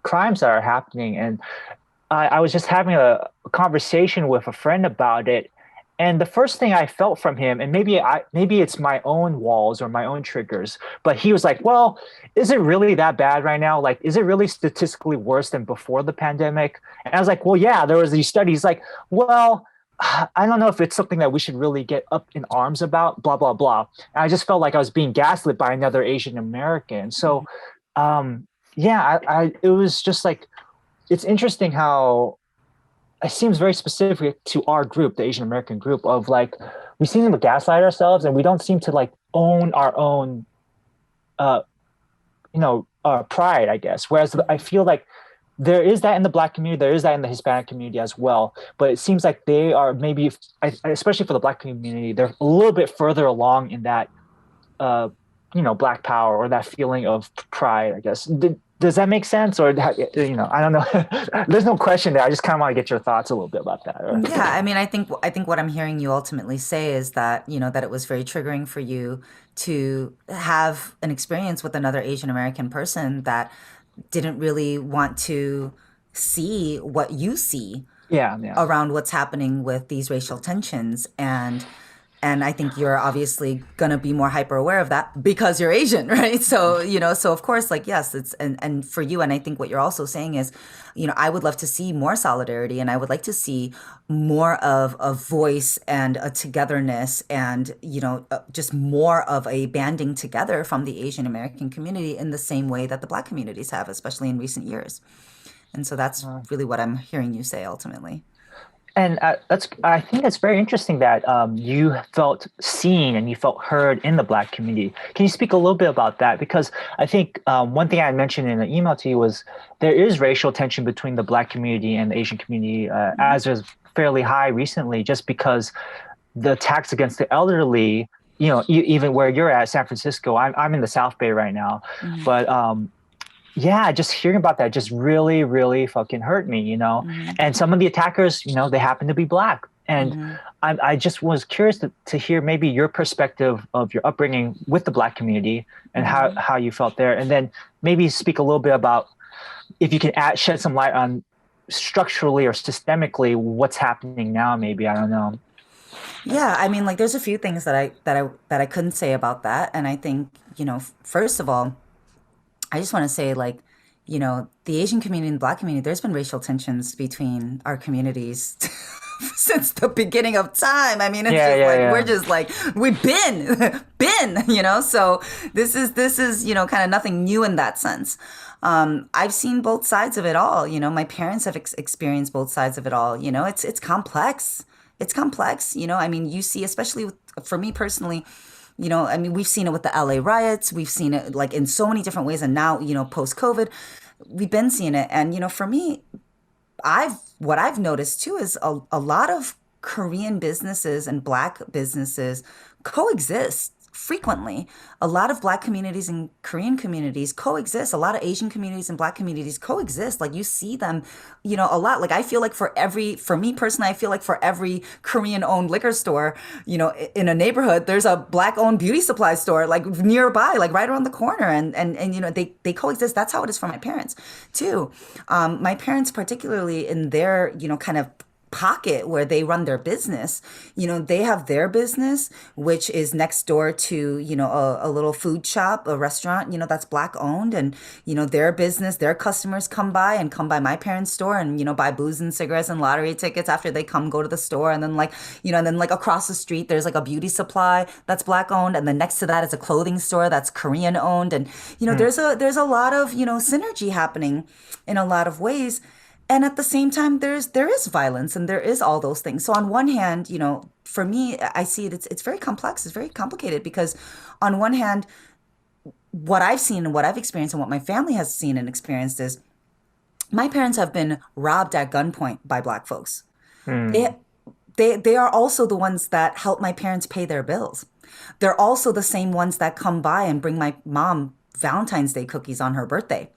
crimes that are happening. And I was just having a conversation with a friend about it. And the first thing I felt from him, and maybe it's my own walls or my own triggers, but he was like, "Well, is it really that bad right now? Like, is it really statistically worse than before the pandemic?" And I was like, "Well, yeah, there was these studies." Like, "Well, I don't know if it's something that we should really get up in arms about, blah, blah, blah." And I just felt like I was being gaslit by another Asian American. So, it was just like, it's interesting how it seems very specific to our group, the Asian American group, of like, we seem to gaslight ourselves, and we don't seem to like own our own, pride, I guess. Whereas I feel like there is that in the Black community, there is that in the Hispanic community as well. But it seems like they are maybe, especially for the Black community, they're a little bit further along in that, Black power, or that feeling of pride, I guess. Does that make sense? Or, I don't know. There's no question there. I just kind of want to get your thoughts a little bit about that. Yeah, I mean, I think what I'm hearing you ultimately say is that, that it was very triggering for you to have an experience with another Asian American person that didn't really want to see what you see Yeah, yeah. around what's happening with these racial tensions. And I think you're obviously going to be more hyper aware of that because you're Asian, right? So, so of course, like, yes, and for you, and I think what you're also saying is, I would love to see more solidarity, and I would like to see more of a voice and a togetherness, and, just more of a banding together from the Asian American community in the same way that the Black communities have, especially in recent years. And so that's really what I'm hearing you say ultimately. And I think it's very interesting that you felt seen and you felt heard in the Black community. Can you speak a little bit about that? Because I think one thing I mentioned in an email to you was there is racial tension between the Black community and the Asian community, as is fairly high recently, just because the attacks against the elderly, even where you're at, San Francisco, I'm in the South Bay right now, but yeah, just hearing about that just really, really fucking hurt me, And some of the attackers, they happen to be Black. And I just was curious to hear maybe your perspective of your upbringing with the Black community and how you felt there. And then maybe speak a little bit about if you can shed some light on structurally or systemically what's happening now, maybe. I don't know. Yeah, I mean, like, there's a few things that I couldn't say about that. And I think, first of all, I just want to say, like, the Asian community and the Black community, there's been racial tensions between our communities since the beginning of time. I mean, it's we're just like, we've been, so this is, kind of nothing new in that sense. I've seen both sides of it all. My parents have experienced both sides of it all. It's complex. It's complex. I mean, you see, especially for me personally, I mean, we've seen it with the LA riots. We've seen it like in so many different ways. And now, post COVID, we've been seeing it. And, for me, what I've noticed too is a lot of Korean businesses and Black businesses coexist frequently. A lot of Black communities and Korean communities coexist. A lot of Asian communities and Black communities coexist. Like, you see them, a lot. Like, I feel like for me personally, I feel like for every Korean owned liquor store, in a neighborhood, there's a Black owned beauty supply store, like, nearby, like right around the corner. And they coexist. That's how it is for my parents too. My parents, particularly in their, kind of pocket where they run their business, they have their business, which is next door to, a little food shop, a restaurant, that's Black owned. And, their business, their customers come by my parents' store and, buy booze and cigarettes and lottery tickets after they go to the store. And then like across the street, there's like a beauty supply that's Black owned. And then next to that is a clothing store that's Korean owned. And, there's a lot of, synergy happening in a lot of ways. And at the same time, there is violence and there is all those things. So on one hand, for me, I see it's very complex. It's very complicated because on one hand, what I've seen and what I've experienced and what my family has seen and experienced is my parents have been robbed at gunpoint by Black folks. They are also the ones that help my parents pay their bills. They're also the same ones that come by and bring my mom Valentine's Day cookies on her birthday.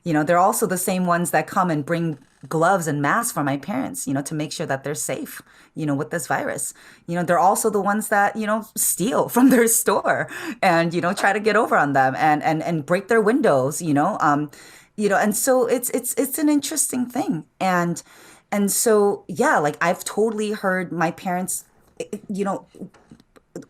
They're also the same ones that come and bring gloves and masks for my parents, to make sure that they're safe, with this virus. They're also the ones that, steal from their store and, try to get over on them and break their windows, and so it's an interesting thing. And so, yeah, like, I've totally heard my parents,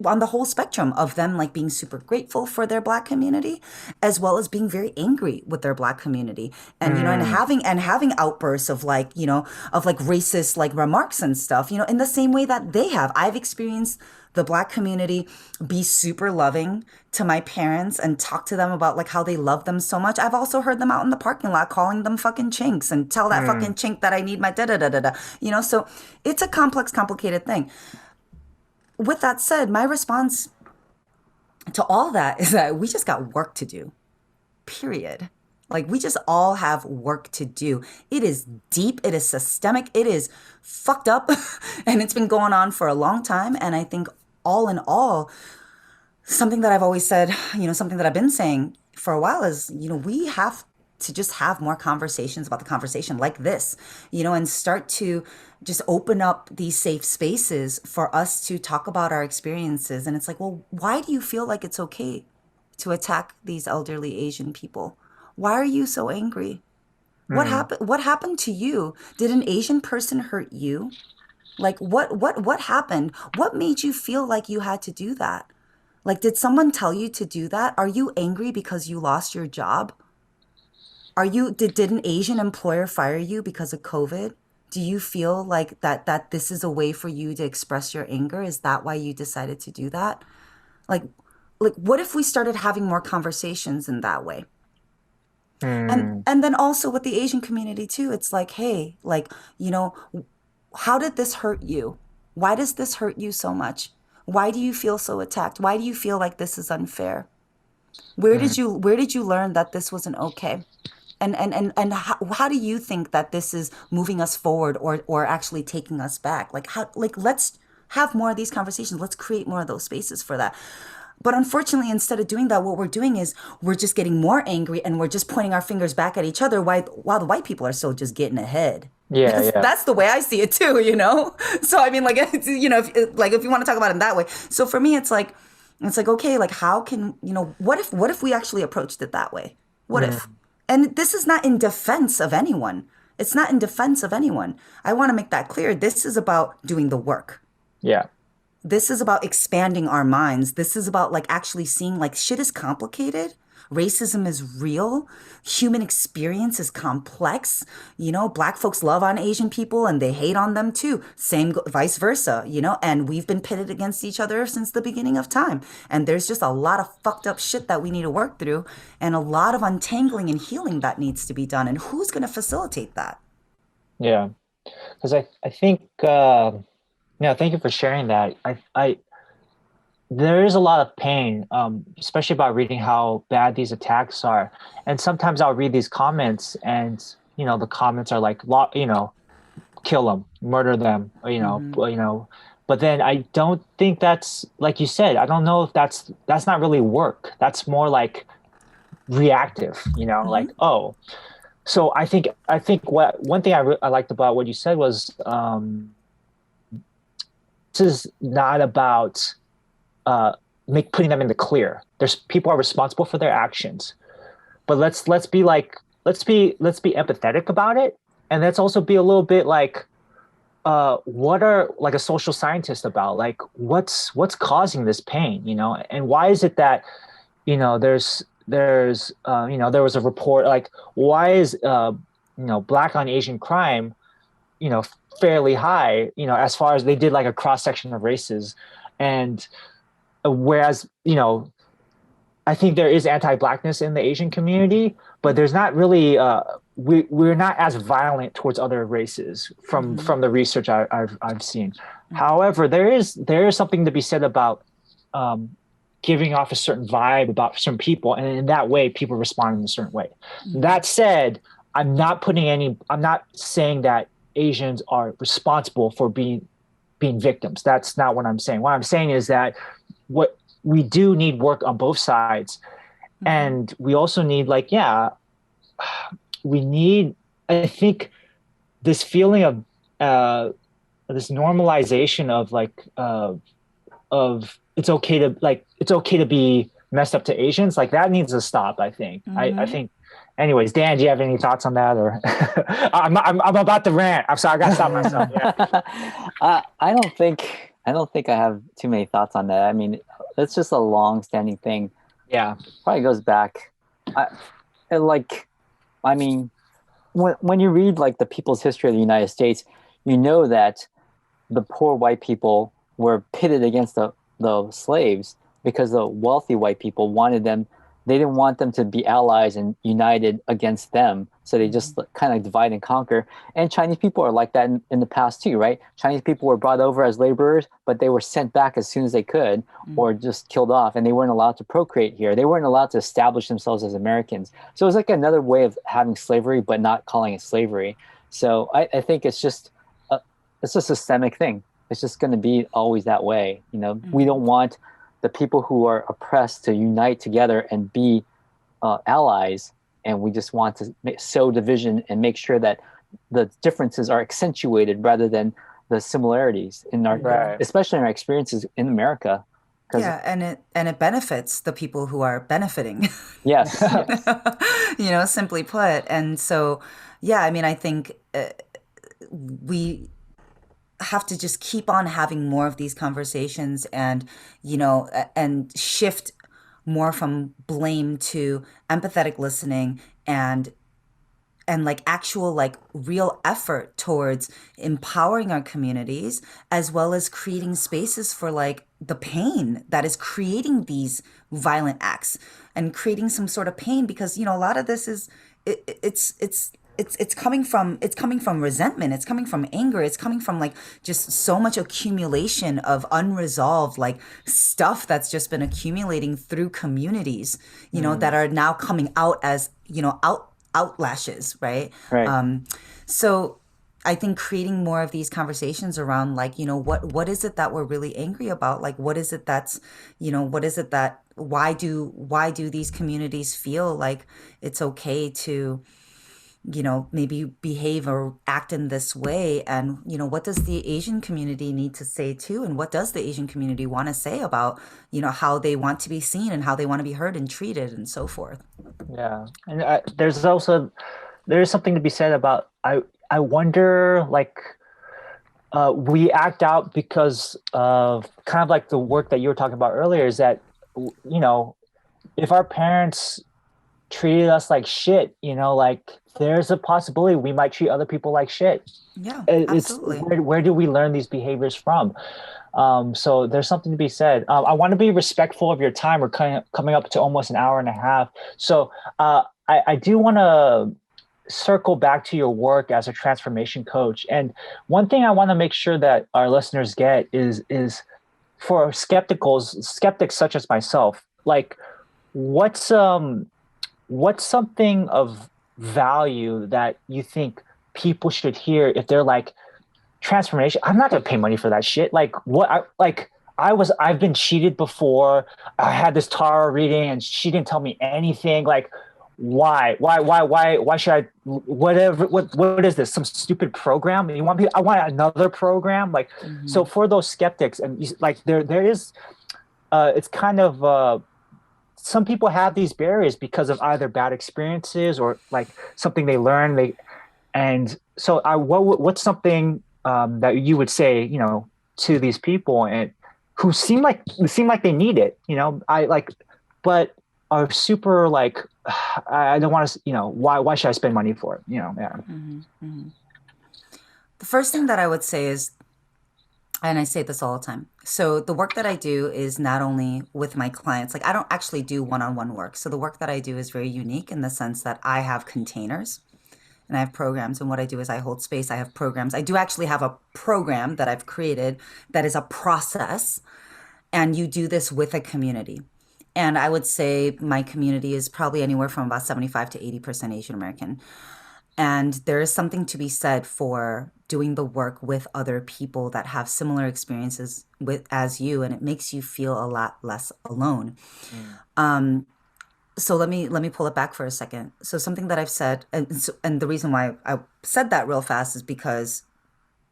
on the whole spectrum of them, like, being super grateful for their Black community, as well as being very angry with their Black community, and and having outbursts of like racist like remarks and stuff, in the same way that they have. I've experienced the Black community be super loving to my parents and talk to them about like how they love them so much. I've also heard them out in the parking lot calling them fucking chinks and tell that fucking chink that I need my da-da-da-da-da. So it's a complex, complicated thing. With that said, my response to all that is that we just got work to do, period. Like, we just all have work to do. It is deep, it is systemic, it is fucked up, and it's been going on for a long time. And I think all in all, something that I've always said, something that I've been saying for a while is, we have to just have more conversations about the conversation like this, and start to just open up these safe spaces for us to talk about our experiences. And it's like, well, why do you feel like it's okay to attack these elderly Asian people? Why are you so angry? What happened? What happened to you? Did an Asian person hurt you? Like what happened? What made you feel like you had to do that? Like, did someone tell you to do that? Are you angry because you lost your job? Did an Asian employer fire you because of COVID? Do you feel like that this is a way for you to express your anger? Is that why you decided to do that? Like what if we started having more conversations in that way? And then also with the Asian community too, it's like, hey, like, how did this hurt you? Why does this hurt you so much? Why do you feel so attacked? Why do you feel like this is unfair? Where did you learn that this wasn't okay? And how do you think that this is moving us forward or actually taking us back? Let's have more of these conversations. Let's create more of those spaces for that. But unfortunately, instead of doing that, what we're doing is we're just getting more angry and we're just pointing our fingers back at each other while the white people are still just getting ahead. Yeah. That's the way I see it too, So I mean, like, if you want to talk about it that way. So for me, it's like, okay, like how can, what if we actually approached it that way? What if? And this is not in defense of anyone. It's not in defense of anyone. I want to make that clear. This is about doing the work. Yeah. This is about expanding our minds. This is about like actually seeing like shit is complicated. Racism is real. Human experience is complex. Black folks love on Asian people and they hate on them too. Same vice versa, and we've been pitted against each other since the beginning of time. And there's just a lot of fucked up shit that we need to work through and a lot of untangling and healing that needs to be done. And who's going to facilitate that? Yeah. Because I think, thank you for sharing that. There is a lot of pain, especially about reading how bad these attacks are. And sometimes I'll read these comments and, the comments are like, kill them, murder them, but then I don't think that's, like you said, I don't know if that's not really work. That's more like reactive, like, oh. So I think one thing I liked about what you said was, this is not about putting them in the clear. There's people are responsible for their actions, but let's be empathetic about it, and let's also be a little bit like, what are like a social scientist about? Like, what's causing this pain? And why is it that there's there was a report like, why is Black on Asian crime fairly high, as far as they did like a cross section of races, and whereas, I think there is anti-Blackness in the Asian community, but there's not really, we're not as violent towards other races from the research I've seen. However, there is something to be said about giving off a certain vibe about certain people, and in that way, people respond in a certain way. That said, I'm not saying that Asians are responsible for being victims. That's not what I'm saying. What I'm saying is that what we do need work on both sides. And we also need I think this feeling of this normalization of it's okay to be messed up to Asians. Like, that needs to stop, I think. I think. Anyways, Dan, do you have any thoughts on that? Or I'm about to rant. I'm sorry, I gotta stop myself. Yeah. I don't think I have too many thoughts on that. I mean, it's just a long-standing thing. Yeah, probably goes back. When you read like the people's history of the United States, you know that the poor white people were pitted against the slaves because the wealthy white people wanted them. They didn't want them to be allies and united against them. So they just kind of divide and conquer. And Chinese people are like that in the past too, right? Chinese people were brought over as laborers, but they were sent back as soon as they could or just killed off. And they weren't allowed to procreate here. They weren't allowed to establish themselves as Americans. So it was like another way of having slavery, but not calling it slavery. So I think it's just a systemic thing. It's just going to be always that way. We don't want the people who are oppressed to unite together and be allies. and we just want to sow division and make sure that the differences are accentuated rather than the similarities in our, Right. especially in our experiences in America. Yeah, and it benefits the people who are benefiting. Yes, Simply put. And so, yeah, I mean, I think we have to just keep on having more of these conversations and, and shift more from blame to empathetic listening and like actual like real effort towards empowering our communities as well as creating spaces for like the pain that is creating these violent acts and creating some sort of pain because a lot of this is it's coming from resentment, it's coming from anger, it's coming from like just so much accumulation of unresolved like stuff that's just been accumulating through communities that are now coming out as outlashes, right? right. So I think creating more of these conversations around like, what is it that we're really angry about? Like, what is it that's, what is it that, why do these communities feel like it's okay to, maybe behave or act in this way? And, what does the Asian community need to say too? And what does the Asian community want to say about, how they want to be seen and how they want to be heard and treated and so forth? Yeah, and there's something to be said about I wonder like we act out because of kind of like the work that you were talking about earlier is that if our parents treated us like shit, like there's a possibility we might treat other people like shit. Yeah, It's absolutely. where do we learn these behaviors from? So there's something to be said. I want to be respectful of your time. We're coming up to almost an hour and a half. So I do want to circle back to your work as a transformation coach. And one thing I want to make sure that our listeners get is for skeptics such as myself, like what's something of value that you think people should hear if they're like, transformation, I'm not gonna pay money for that shit. Like I've been cheated before. I had this Tara reading and she didn't tell me anything. Like why should I, whatever, what is this, some stupid program? I want another program. Like, so for those skeptics, and like there is it's kind of some people have these barriers because of either bad experiences or like something they learn. And so what's something that you would say, to these people and who seem like they need it, but are super like, I don't want to, why should I spend money for it? Yeah. The first thing that I would say is, and I say this all the time. So the work that I do is not only with my clients, like I don't actually do one-on-one work. So the work that I do is very unique in the sense that I have containers and I have programs. And what I do is I hold space. I have programs. I do actually have a program that I've created that is a process. And you do this with a community. And I would say my community is probably anywhere from about 75 to 80% Asian American. And there is something to be said for doing the work with other people that have similar experiences as you, and it makes you feel a lot less alone. So let me pull it back for a second. So something that I've said, and the reason why I said that real fast is because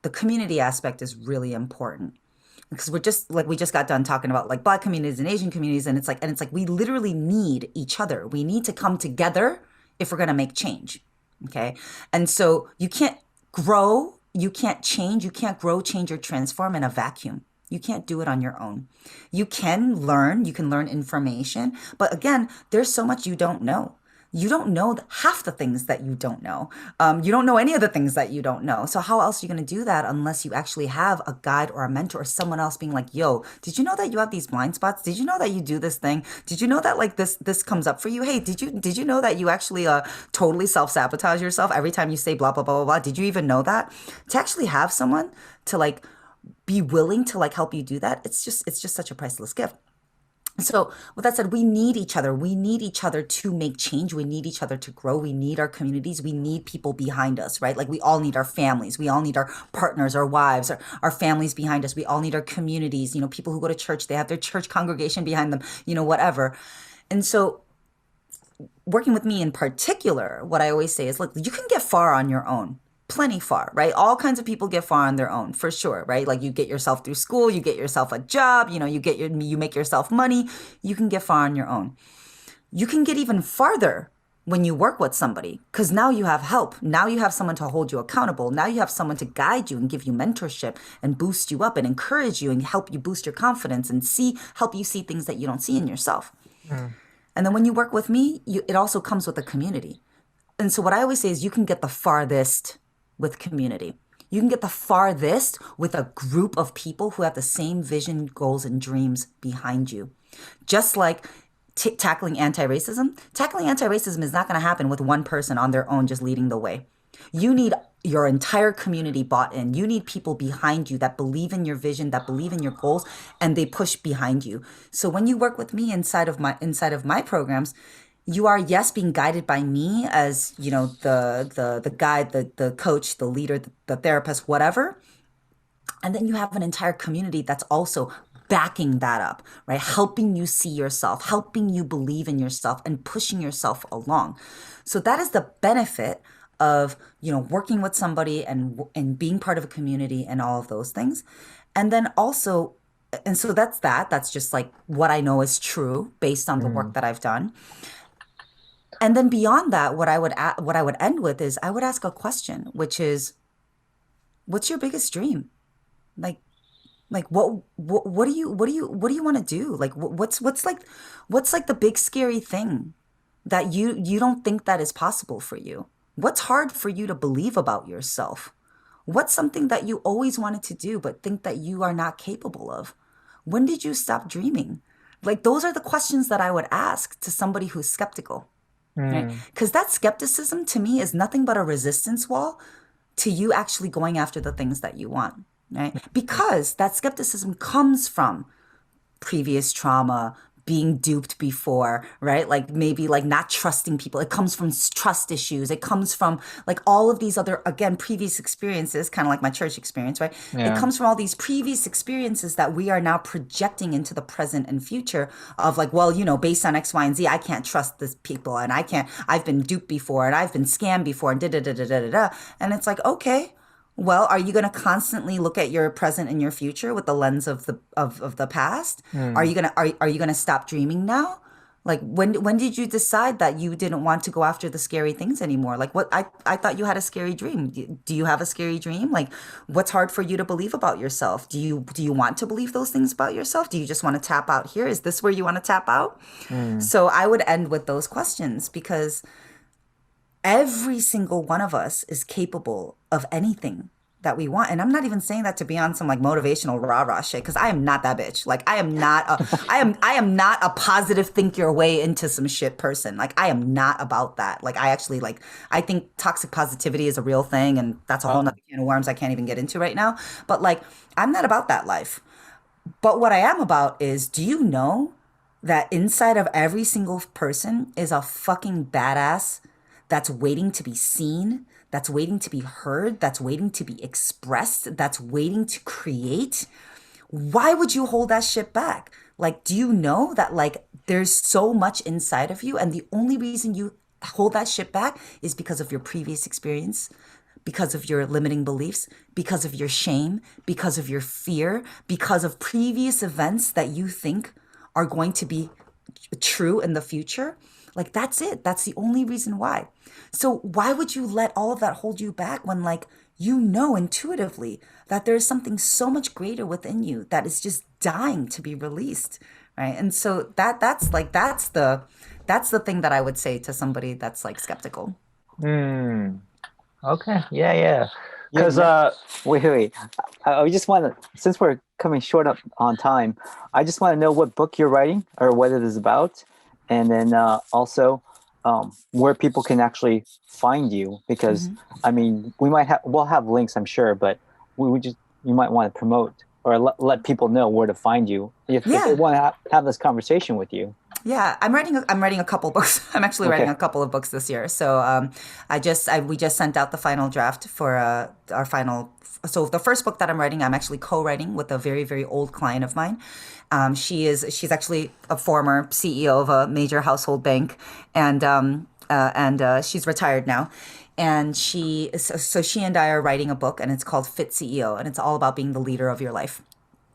the community aspect is really important. Because we just got done talking about like Black communities and Asian communities, and it's like we literally need each other. We need to come together if we're gonna make change. Okay. And so you can't grow, you can't change, you can't grow, change, or transform in a vacuum. You can't do it on your own. You can learn information, but again, there's so much you don't know. You don't know half the things that you don't know. You don't know any of the things that you don't know. So how else are you going to do that unless you actually have a guide or a mentor or someone else being like, yo, did you know that you have these blind spots? Did you know that you do this thing? Did you know that like this comes up for you? Hey, did you know that you actually totally self-sabotage yourself every time you say blah, blah, blah, blah, blah? Did you even know that? To actually have someone to like be willing to like help you do that, it's just such a priceless gift. So with that said, we need each other. We need each other to make change. We need each other to grow. We need our communities. We need people behind us, right? Like we all need our families. We all need our partners, our wives, our families behind us. We all need our communities, people who go to church, they have their church congregation behind them, whatever. And so working with me in particular, what I always say is, look, you can get far on your own. Plenty far, right? All kinds of people get far on their own, for sure, right? Like you get yourself through school, you get yourself a job, you know, you make yourself money, you can get far on your own. You can get even farther when you work with somebody, because now you have help. Now you have someone to hold you accountable. Now you have someone to guide you and give you mentorship and boost you up and encourage you and help you boost your confidence and help you see things that you don't see in yourself. And then when you work with me, it also comes with a community. And so what I always say is you can get the farthest with community. You can get the farthest with a group of people who have the same vision, goals, and dreams behind you. Just like tackling anti-racism. Tackling anti-racism is not going to happen with one person on their own just leading the way. You need your entire community bought in. You need people behind you that believe in your vision, that believe in your goals, and they push behind you. So when you work with me inside of my programs, you are, yes, being guided by me as, you know, the guide, the coach, the leader, the therapist, whatever. And then you have an entire community that's also backing that up, right? Helping you see yourself, helping you believe in yourself and pushing yourself along. So that is the benefit of, you know, working with somebody and being part of a community and all of those things. And then also, and so that's just like what I know is true based on the work that I've done. And then beyond that, what I would end with is I would ask a question, which is, what's your biggest dream? Like what do you want to do? Like what's like the big scary thing that you don't think that is possible for you? What's hard for you to believe about yourself? What's something that you always wanted to do but think that you are not capable of? When did you stop dreaming? Like those are the questions that I would ask to somebody who's skeptical. Right? Because that skepticism to me is nothing but a resistance wall to you actually going after the things that you want, right? Because that skepticism comes from previous trauma, being duped before, right? Like maybe like not trusting people. It comes from trust issues. It comes from like all of these other, again, previous experiences, kind of like my church experience, right? Yeah. It comes from all these previous experiences that we are now projecting into the present and future of like, well, you know, based on X, Y, and Z, I can't trust this people and I've been duped before and I've been scammed before and da-da-da-da-da-da. And it's like, okay, well, are you going to constantly look at your present and your future with the lens of the past? Are you gonna stop dreaming now? Like when did you decide that you didn't want to go after the scary things anymore? Like what I thought you had a scary dream. Do you have a scary dream? Like what's hard for you to believe about yourself? Do you want to believe those things about yourself? Do you just want to tap out here? Is this where you want to tap out? So I would end with those questions because every single one of us is capable of anything that we want. And I'm not even saying that to be on some like motivational rah-rah shit, because I am not that bitch. Like I am not a positive think your way into some shit person. Like I am not about that. Like I think toxic positivity is a real thing, and that's a whole nother can of worms I can't even get into right now. But like I'm not about that life. But what I am about is, do you know that inside of every single person is a fucking badass that's waiting to be seen, that's waiting to be heard, that's waiting to be expressed, that's waiting to create? Why would you hold that shit back? Like, do you know that like there's so much inside of you, and the only reason you hold that shit back is because of your previous experience, because of your limiting beliefs, because of your shame, because of your fear, because of previous events that you think are going to be true in the future? Like, that's it. That's the only reason why. So why would you let all of that hold you back when, like, you know intuitively that there's something so much greater within you that is just dying to be released, right? And so that's the thing that I would say to somebody that's like skeptical. Okay. Yeah. Because wait. I just want to, since we're coming short up on time, I just want to know what book you're writing or what it is about, and then also where people can actually find you. Because I mean, we'll have links, I'm sure, but you might want to promote or let people know where to find you if they want to have this conversation with you. Yeah, I'm writing a couple books. I'm actually writing a couple of books this year. So we just sent out the final draft for our final. So the first book that I'm writing, I'm actually co-writing with a very, very old client of mine. She's actually a former CEO of a major household bank, and she's retired now. And she and I are writing a book, and it's called Fit CEO, and it's all about being the leader of your life.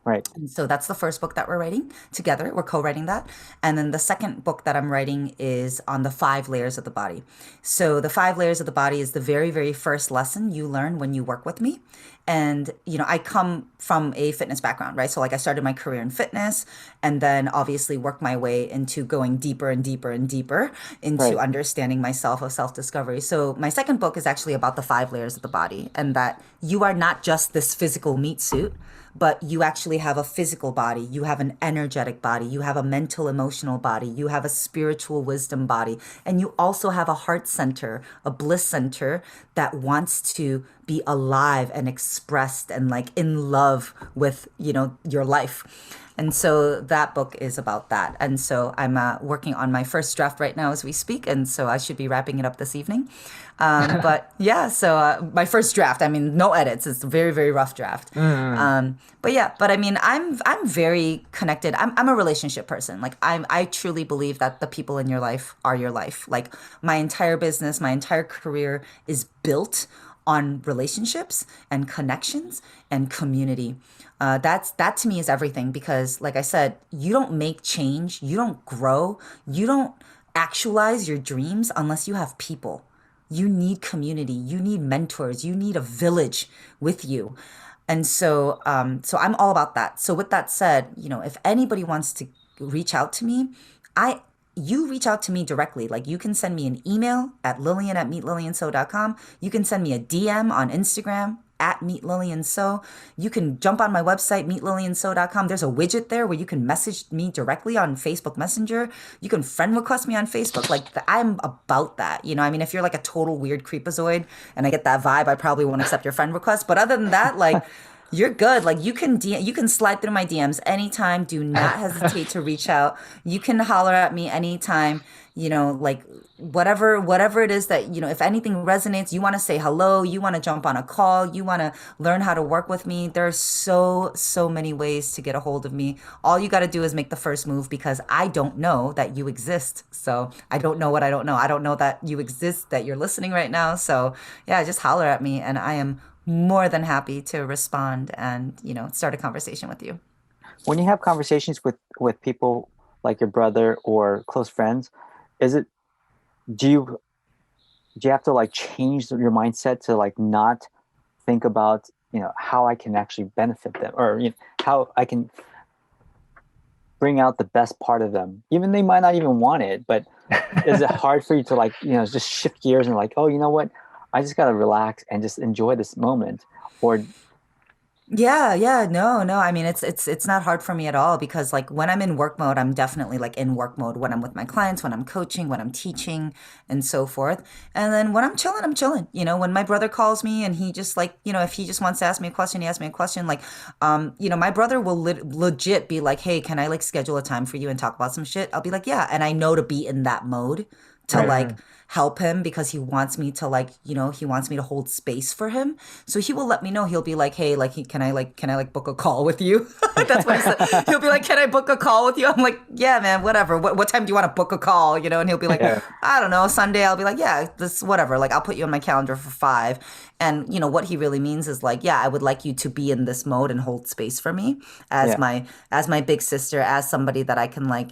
Right. And so that's the first book that we're writing together. We're co-writing that. And then the second book that I'm writing is on the 5 layers of the body. So the 5 layers of the body is the very, very first lesson you learn when you work with me. And, I come from a fitness background, right? So like I started my career in fitness and then obviously worked my way into going deeper and deeper and deeper into understanding myself, of self-discovery. So my second book is actually about the 5 layers of the body, and that you are not just this physical meat suit, but you actually have a physical body, you have an energetic body, you have a mental, emotional body, you have a spiritual wisdom body, and you also have a heart center, a bliss center that wants to be alive and expressed and like in love with, your life. And so that book is about that. And so I'm working on my first draft right now as we speak. And so I should be wrapping it up this evening. But yeah, so my first draft, I mean, no edits. It's a very, very rough draft. But I mean, I'm very connected. I'm a relationship person. Like I truly believe that the people in your life are your life. Like my entire business, my entire career is built on relationships and connections and community. That to me is everything, because like I said, you don't make change, you don't grow, you don't actualize your dreams unless you have people. You need community, you need mentors, you need a village with you. And so I'm all about that. So with that said, if anybody wants to reach out to me, you reach out to me directly. Like you can send me an email at lillian@meetlillianso.com. You can send me a DM on Instagram at @meetlillianso. You can jump on my website, meetlillianso.com. There's a widget there where you can message me directly on Facebook Messenger. You can friend request me on Facebook. Like I'm about that. I mean, if you're like a total weird creepazoid and I get that vibe, I probably won't accept your friend request. But other than that, like you're good. Like you can slide through my DMs anytime. Do not hesitate to reach out. You can holler at me anytime. Like whatever it is that, if anything resonates, you want to say hello, you want to jump on a call, you want to learn how to work with me. There's so many ways to get a hold of me. All you got to do is make the first move, because I don't know that you exist. So I don't know what I don't know. I don't know that you exist, that you're listening right now. So yeah, just holler at me and I am more than happy to respond and, start a conversation with you. When you have conversations with people like your brother or close friends, do you have to like change your mindset to like not think about, how I can actually benefit them, or how I can bring out the best part of them? Even they might not even want it, but is it hard for you to like, just shift gears and like, oh, you know what? I just got to relax and just enjoy this moment? Or Yeah, no. I mean, it's not hard for me at all, because like when I'm in work mode, I'm definitely like in work mode when I'm with my clients, when I'm coaching, when I'm teaching and so forth. And then when I'm chilling, I'm chilling. When my brother calls me and he just like, if he just wants to ask me a question, he asks me a question. Like, my brother will legit be like, hey, can I like schedule a time for you and talk about some shit? I'll be like, yeah. And I know to be in that mode to like help him, because he wants me to like, he wants me to hold space for him. So he will let me know. He'll be like, hey, like, can I book a call with you? That's what he said. He'll be like, can I book a call with you? I'm like, yeah, man, whatever. What time do you want to book a call? And he'll be like, I don't know, Sunday. I'll be like, yeah, this, whatever. Like, I'll put you on my calendar for 5. And what he really means is like, yeah, I would like you to be in this mode and hold space for me as my big sister, as somebody that I can like,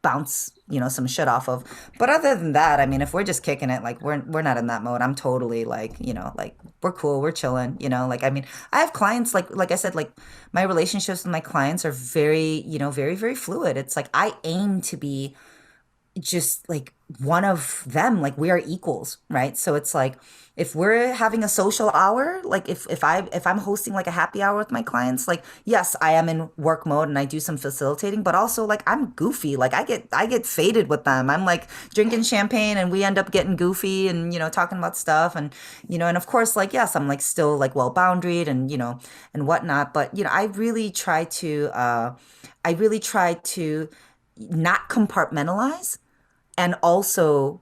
bounce some shit off of. But other than that, I mean, if we're just kicking it, like we're not in that mode. I'm totally like, like we're cool, we're chilling, like, I mean, I have clients, like I said, like my relationships with my clients are very, very, very fluid. It's like I aim to be just like one of them, like we are equals, right? So it's like if we're having a social hour, like if I'm hosting like a happy hour with my clients, like yes, I am in work mode and I do some facilitating, but also like I'm goofy. Like I get faded with them. I'm like drinking champagne and we end up getting goofy and talking about stuff and and of course like yes, I'm like still like well boundaried and and whatnot, but I really try to not compartmentalize and also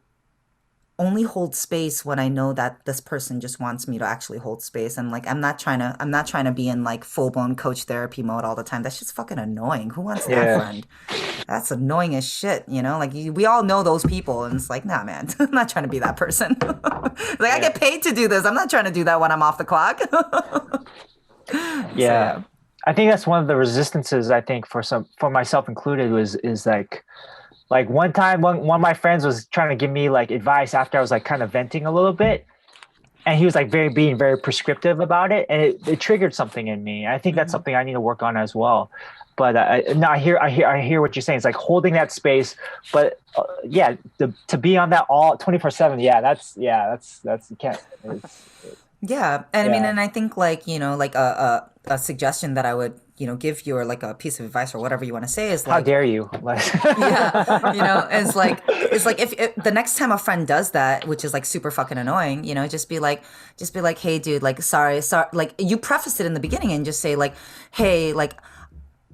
only hold space when I know that this person just wants me to actually hold space. And like I'm not trying to be in like full blown coach therapy mode all the time. That's just fucking annoying. Who wants that Yeah. friend? That's annoying as shit, Like we all know those people and it's like, nah, man, I'm not trying to be that person. Like I get paid to do this. I'm not trying to do that when I'm off the clock. Yeah. I think that's one of the resistances, I think, for myself included, is like one time one of my friends was trying to give me like advice after I was like kind of venting a little bit, and he was like being very prescriptive about it, and it triggered something in me. I think that's something I need to work on as well. But no, I hear what you're saying. It's like holding that space, but yeah, to be on that all 24/7. That's you can't. Yeah, and I mean, Yeah. and I think like like a suggestion that I would give you or like a piece of advice or whatever you want to say is How like dare you? Like, yeah, it's like if the next time a friend does that, which is like super fucking annoying, just be like, hey, dude, like, sorry, like you preface it in the beginning and just say like, hey, like.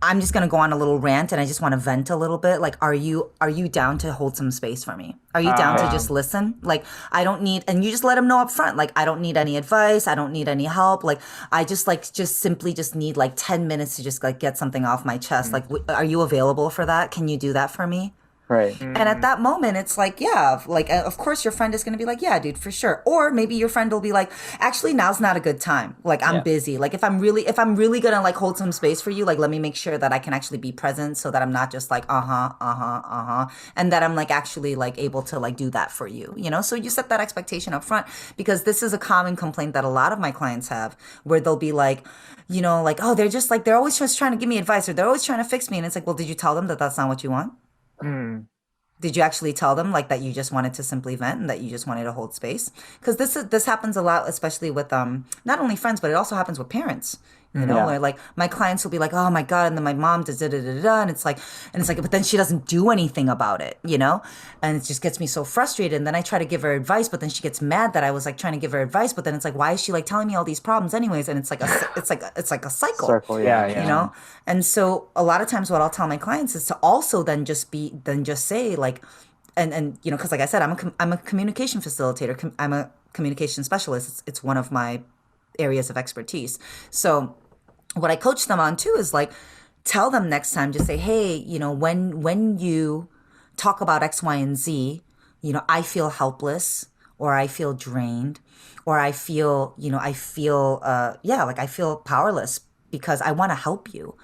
I'm just gonna go on a little rant and I just want to vent a little bit. Like, are you down to hold some space for me? Are you down to just listen? Like, I don't need, and you just let them know up front. Like, I don't need any advice. I don't need any help. Like, I just simply just need like 10 minutes to just like get something off my chest. Like, are you available for that? Can you do that for me? Right. And at that moment, it's like, yeah, like, of course your friend is going to be like, yeah, dude, for sure. Or maybe your friend will be like, actually, now's not a good time. Like, I'm busy. Like, if I'm really going to like hold some space for you, like, let me make sure that I can actually be present so that I'm not just like, and that I'm like actually like able to like do that for you, So you set that expectation up front because this is a common complaint that a lot of my clients have where they'll be like, like, oh, they're just like, they're always just trying to give me advice or they're always trying to fix me. And it's like, well, did you tell them that that's not what you want? Did you actually tell them like that you just wanted to simply vent and that you just wanted to hold space? Because this happens a lot, especially with not only friends, but it also happens with parents. Where like my clients will be like, oh my God, and then my mom does da da da da, and it's like, but then she doesn't do anything about it, and it just gets me so frustrated. And then I try to give her advice, but then she gets mad that I was like trying to give her advice, but then it's like, why is she like telling me all these problems anyways? And it's like a cycle, Circle. Yeah. And so a lot of times, what I'll tell my clients is to also then just say like, and because like I said, I'm a communication facilitator, I'm a communication specialist. It's one of my areas of expertise. So what I coach them on too is like tell them next time, just say, hey, when you talk about X, Y, and Z, I feel helpless or I feel drained or I feel like I feel powerless because I want to help you.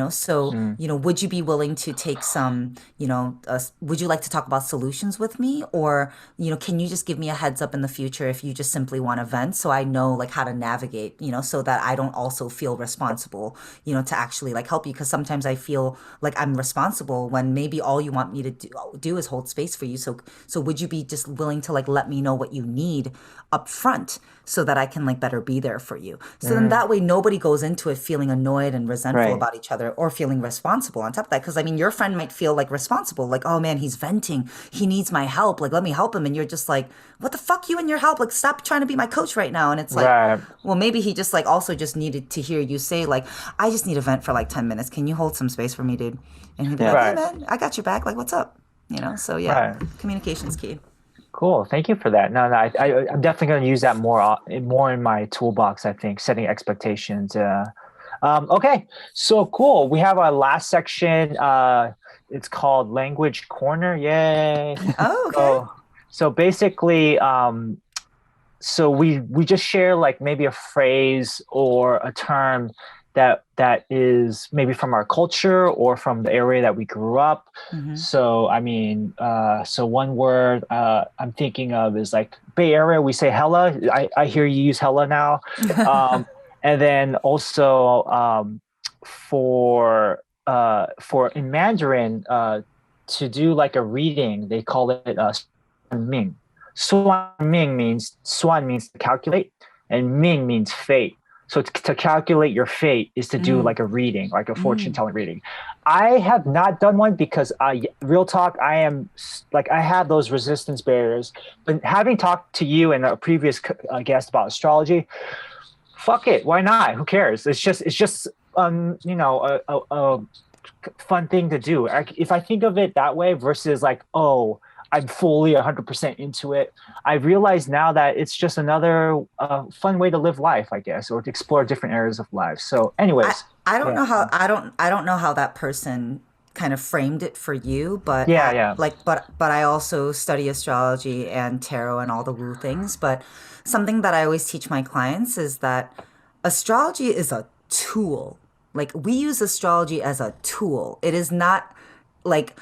So would you be willing to take some, would you like to talk about solutions with me? Or, can you just give me a heads up in the future if you just simply want to vent so I know like how to navigate, so that I don't also feel responsible, to actually like help you. Because sometimes I feel like I'm responsible when maybe all you want me to do is hold space for you. So would you be just willing to like let me know what you need up front so that I can like better be there for you? So then that way nobody goes into it feeling annoyed and resentful about each other or feeling responsible on top of that. Because I mean, your friend might feel like responsible, like, oh man, he's venting, he needs my help, like let me help him. And you're just like, what the fuck, you and your help, like stop trying to be my coach right now. And it's like, well, maybe he just like also just needed to hear you say like, I just need a vent for like 10 minutes, can you hold some space for me, dude? And he'd be like, hey man, I got your back, like what's up, so communication's key. Cool. Thank you for that. No, I'm definitely going to use that more in my toolbox, I think, setting expectations. Okay. So cool. We have our last section. It's called Language Corner. Yay. Oh, okay. So basically, so we just share like maybe a phrase or a term that is maybe from our culture or from the area that we grew up. So I mean, so one word I'm thinking of is like Bay Area, we say hella. I hear you use hella now. And then also for in Mandarin, to do like a reading, they call it Ming. Swan means to calculate, and Ming means fate. So to calculate your fate is to do like a reading, like a fortune telling reading. I have not done one because real talk, I have those resistance barriers. But having talked to you and a previous guest about astrology, fuck it, why not? Who cares? It's just a fun thing to do. If I think of it that way versus like, oh, I'm fully 100% into it, I realize now that it's just another fun way to live life, I guess, or to explore different areas of life. So anyways, I don't know how I don't know how that person kind of framed it for you, but but I also study astrology and tarot and all the woo things. But something that I always teach my clients is that astrology is a tool. Like, we use astrology as a tool. It is not like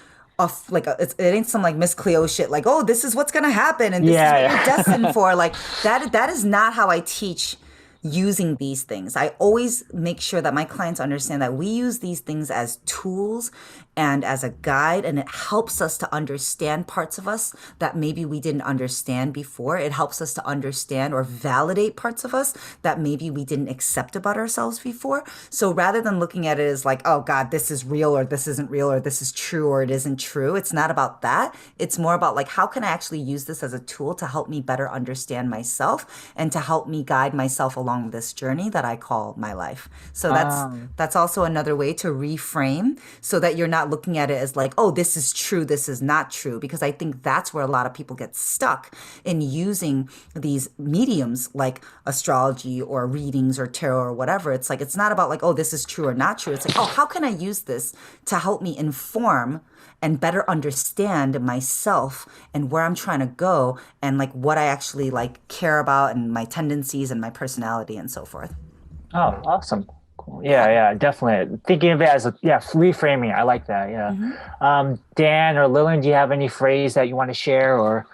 it ain't some like Miss Cleo shit, like, oh, this is what's gonna happen and this is what you're destined for. Like, that is not how I teach using these things. I always make sure that my clients understand that we use these things as tools and as a guide, and it helps us to understand parts of us that maybe we didn't understand before. It helps us to understand or validate parts of us that maybe we didn't accept about ourselves before. So rather than looking at it as like, oh God, this is real or this isn't real or this is true or it isn't true, it's not about that. It's more about like, how can I actually use this as a tool to help me better understand myself and to help me guide myself along this journey that I call my life. So that's also another way to reframe, so that you're not looking at it as like, oh, this is true, this is not true, because I think that's where a lot of people get stuck in using these mediums like astrology or readings or tarot or whatever. It's like, it's not about like, oh, this is true or not true. It's like, oh, how can I use this to help me inform and better understand myself and where I'm trying to go and like what I actually like care about and my tendencies and my personality and so forth. Oh, awesome. Cool. Yeah, definitely. Thinking of it as reframing. I like that. Yeah. Dan or Lillian, do you have any phrase that you want to share or?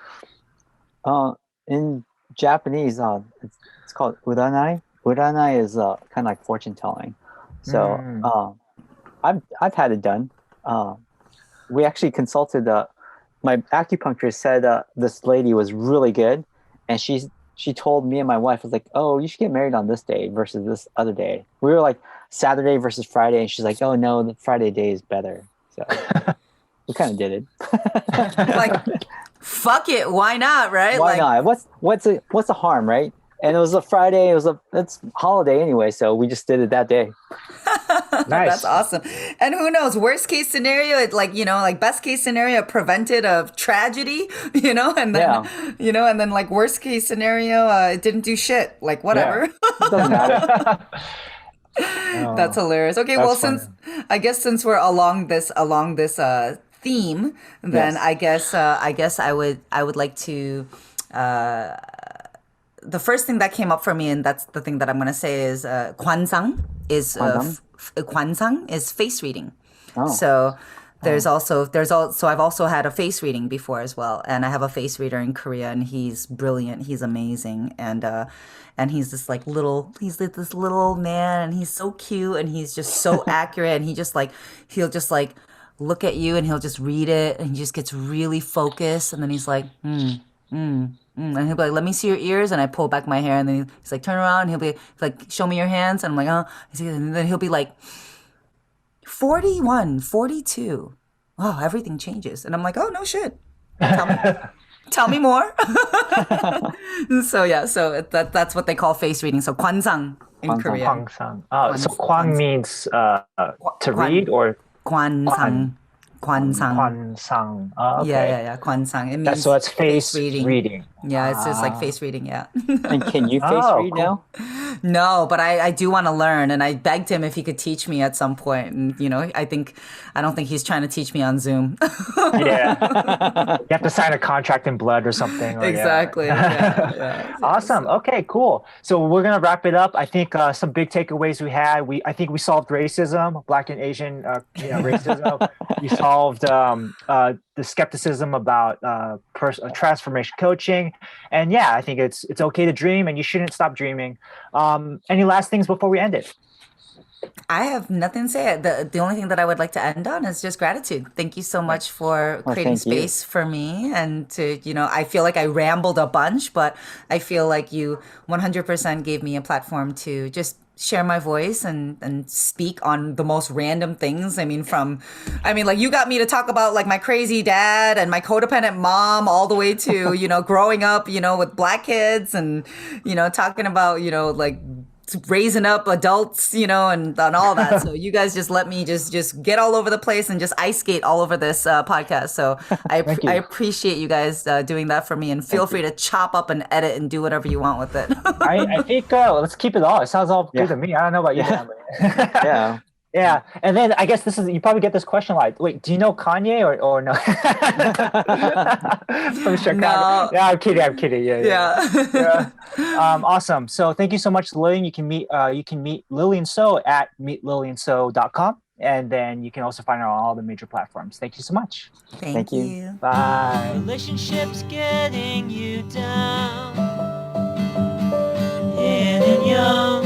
In Japanese, it's called uranai. Uranai is kind of like fortune telling. So I've had it done. We actually consulted my acupuncturist said this lady was really good, and she told me and my wife, was like, oh, you should get married on this day versus this other day. We were like Saturday versus Friday, and she's like, oh no, the Friday day is better. So we kind of did it. Like, fuck it, why not, right? Why not? What's the harm, right? And it was a Friday. It's holiday anyway, so we just did it that day. Nice. That's awesome. And who knows? Worst case scenario, it like best case scenario, prevented a tragedy, and then and then like worst case scenario, it didn't do shit. Like whatever. Yeah. It doesn't matter. That's hilarious. Okay, well, since we're along this theme, then Yes. I guess I would like to. The first thing that came up for me, and that's the thing that I'm going to say, is kwansang is face reading. Oh. So so I've also had a face reading before as well, and I have a face reader in Korea, and he's brilliant, he's amazing, and he's this little old man, and he's so cute, and he's just so accurate, and he'll just look at you, and he'll just read it, and he just gets really focused, and then he's like, and he'll be like, let me see your ears. And I pull back my hair. And then he's like, turn around. And he'll be like, show me your hands. And I'm like, oh. And then he'll be like, 41, 42. Oh, everything changes. And I'm like, oh, no shit. Tell me more. So that's what they call face reading. So kwansang in Korean. Kwansang. So kwang means to read, or kwansang. Kwansang. Okay. Yeah. Kwansang. It means so it's face reading. Yeah, it's just like face reading. Yeah. And can you face read now? No, but I do want to learn, and I begged him if he could teach me at some point. And I don't think he's trying to teach me on Zoom. Yeah, you have to sign a contract in blood or something. Exactly. Yeah. Awesome. Okay, cool. So we're gonna wrap it up. I think some big takeaways we had. I think we solved racism, Black and Asian, racism. We solved the skepticism about transformation coaching, and I think it's okay to dream, and you shouldn't stop dreaming. Any last things before we end it? I have nothing to say. The only thing that I would like to end on is just gratitude. Thank you so much for Well, creating thank you. space for me and to, I feel like I rambled a bunch, but I feel like you 100% gave me a platform to just share my voice and speak on the most random things. Like you got me to talk about like my crazy dad and my codependent mom all the way to, growing up, with black kids and, talking about, like raising up adults, and all that. So you guys just let me just get all over the place and just ice skate all over this podcast. So Thank you. I appreciate you guys doing that for me, and feel free to chop up and edit and do whatever you want with it. I think let's keep it all. It sounds all good to me. I don't know about you, Dan, but- Yeah. Yeah, and then I guess this is, you probably get this question like, wait, do you know Kanye or no? From Chicago. No. Yeah, I'm kidding. Yeah. Awesome. So thank you so much, Lillian. You can meet Lillian So at meetlillianso.com, and then you can also find her on all the major platforms. Thank you so much. Thank you. you. Bye. Relationships getting you down. Yin and Young.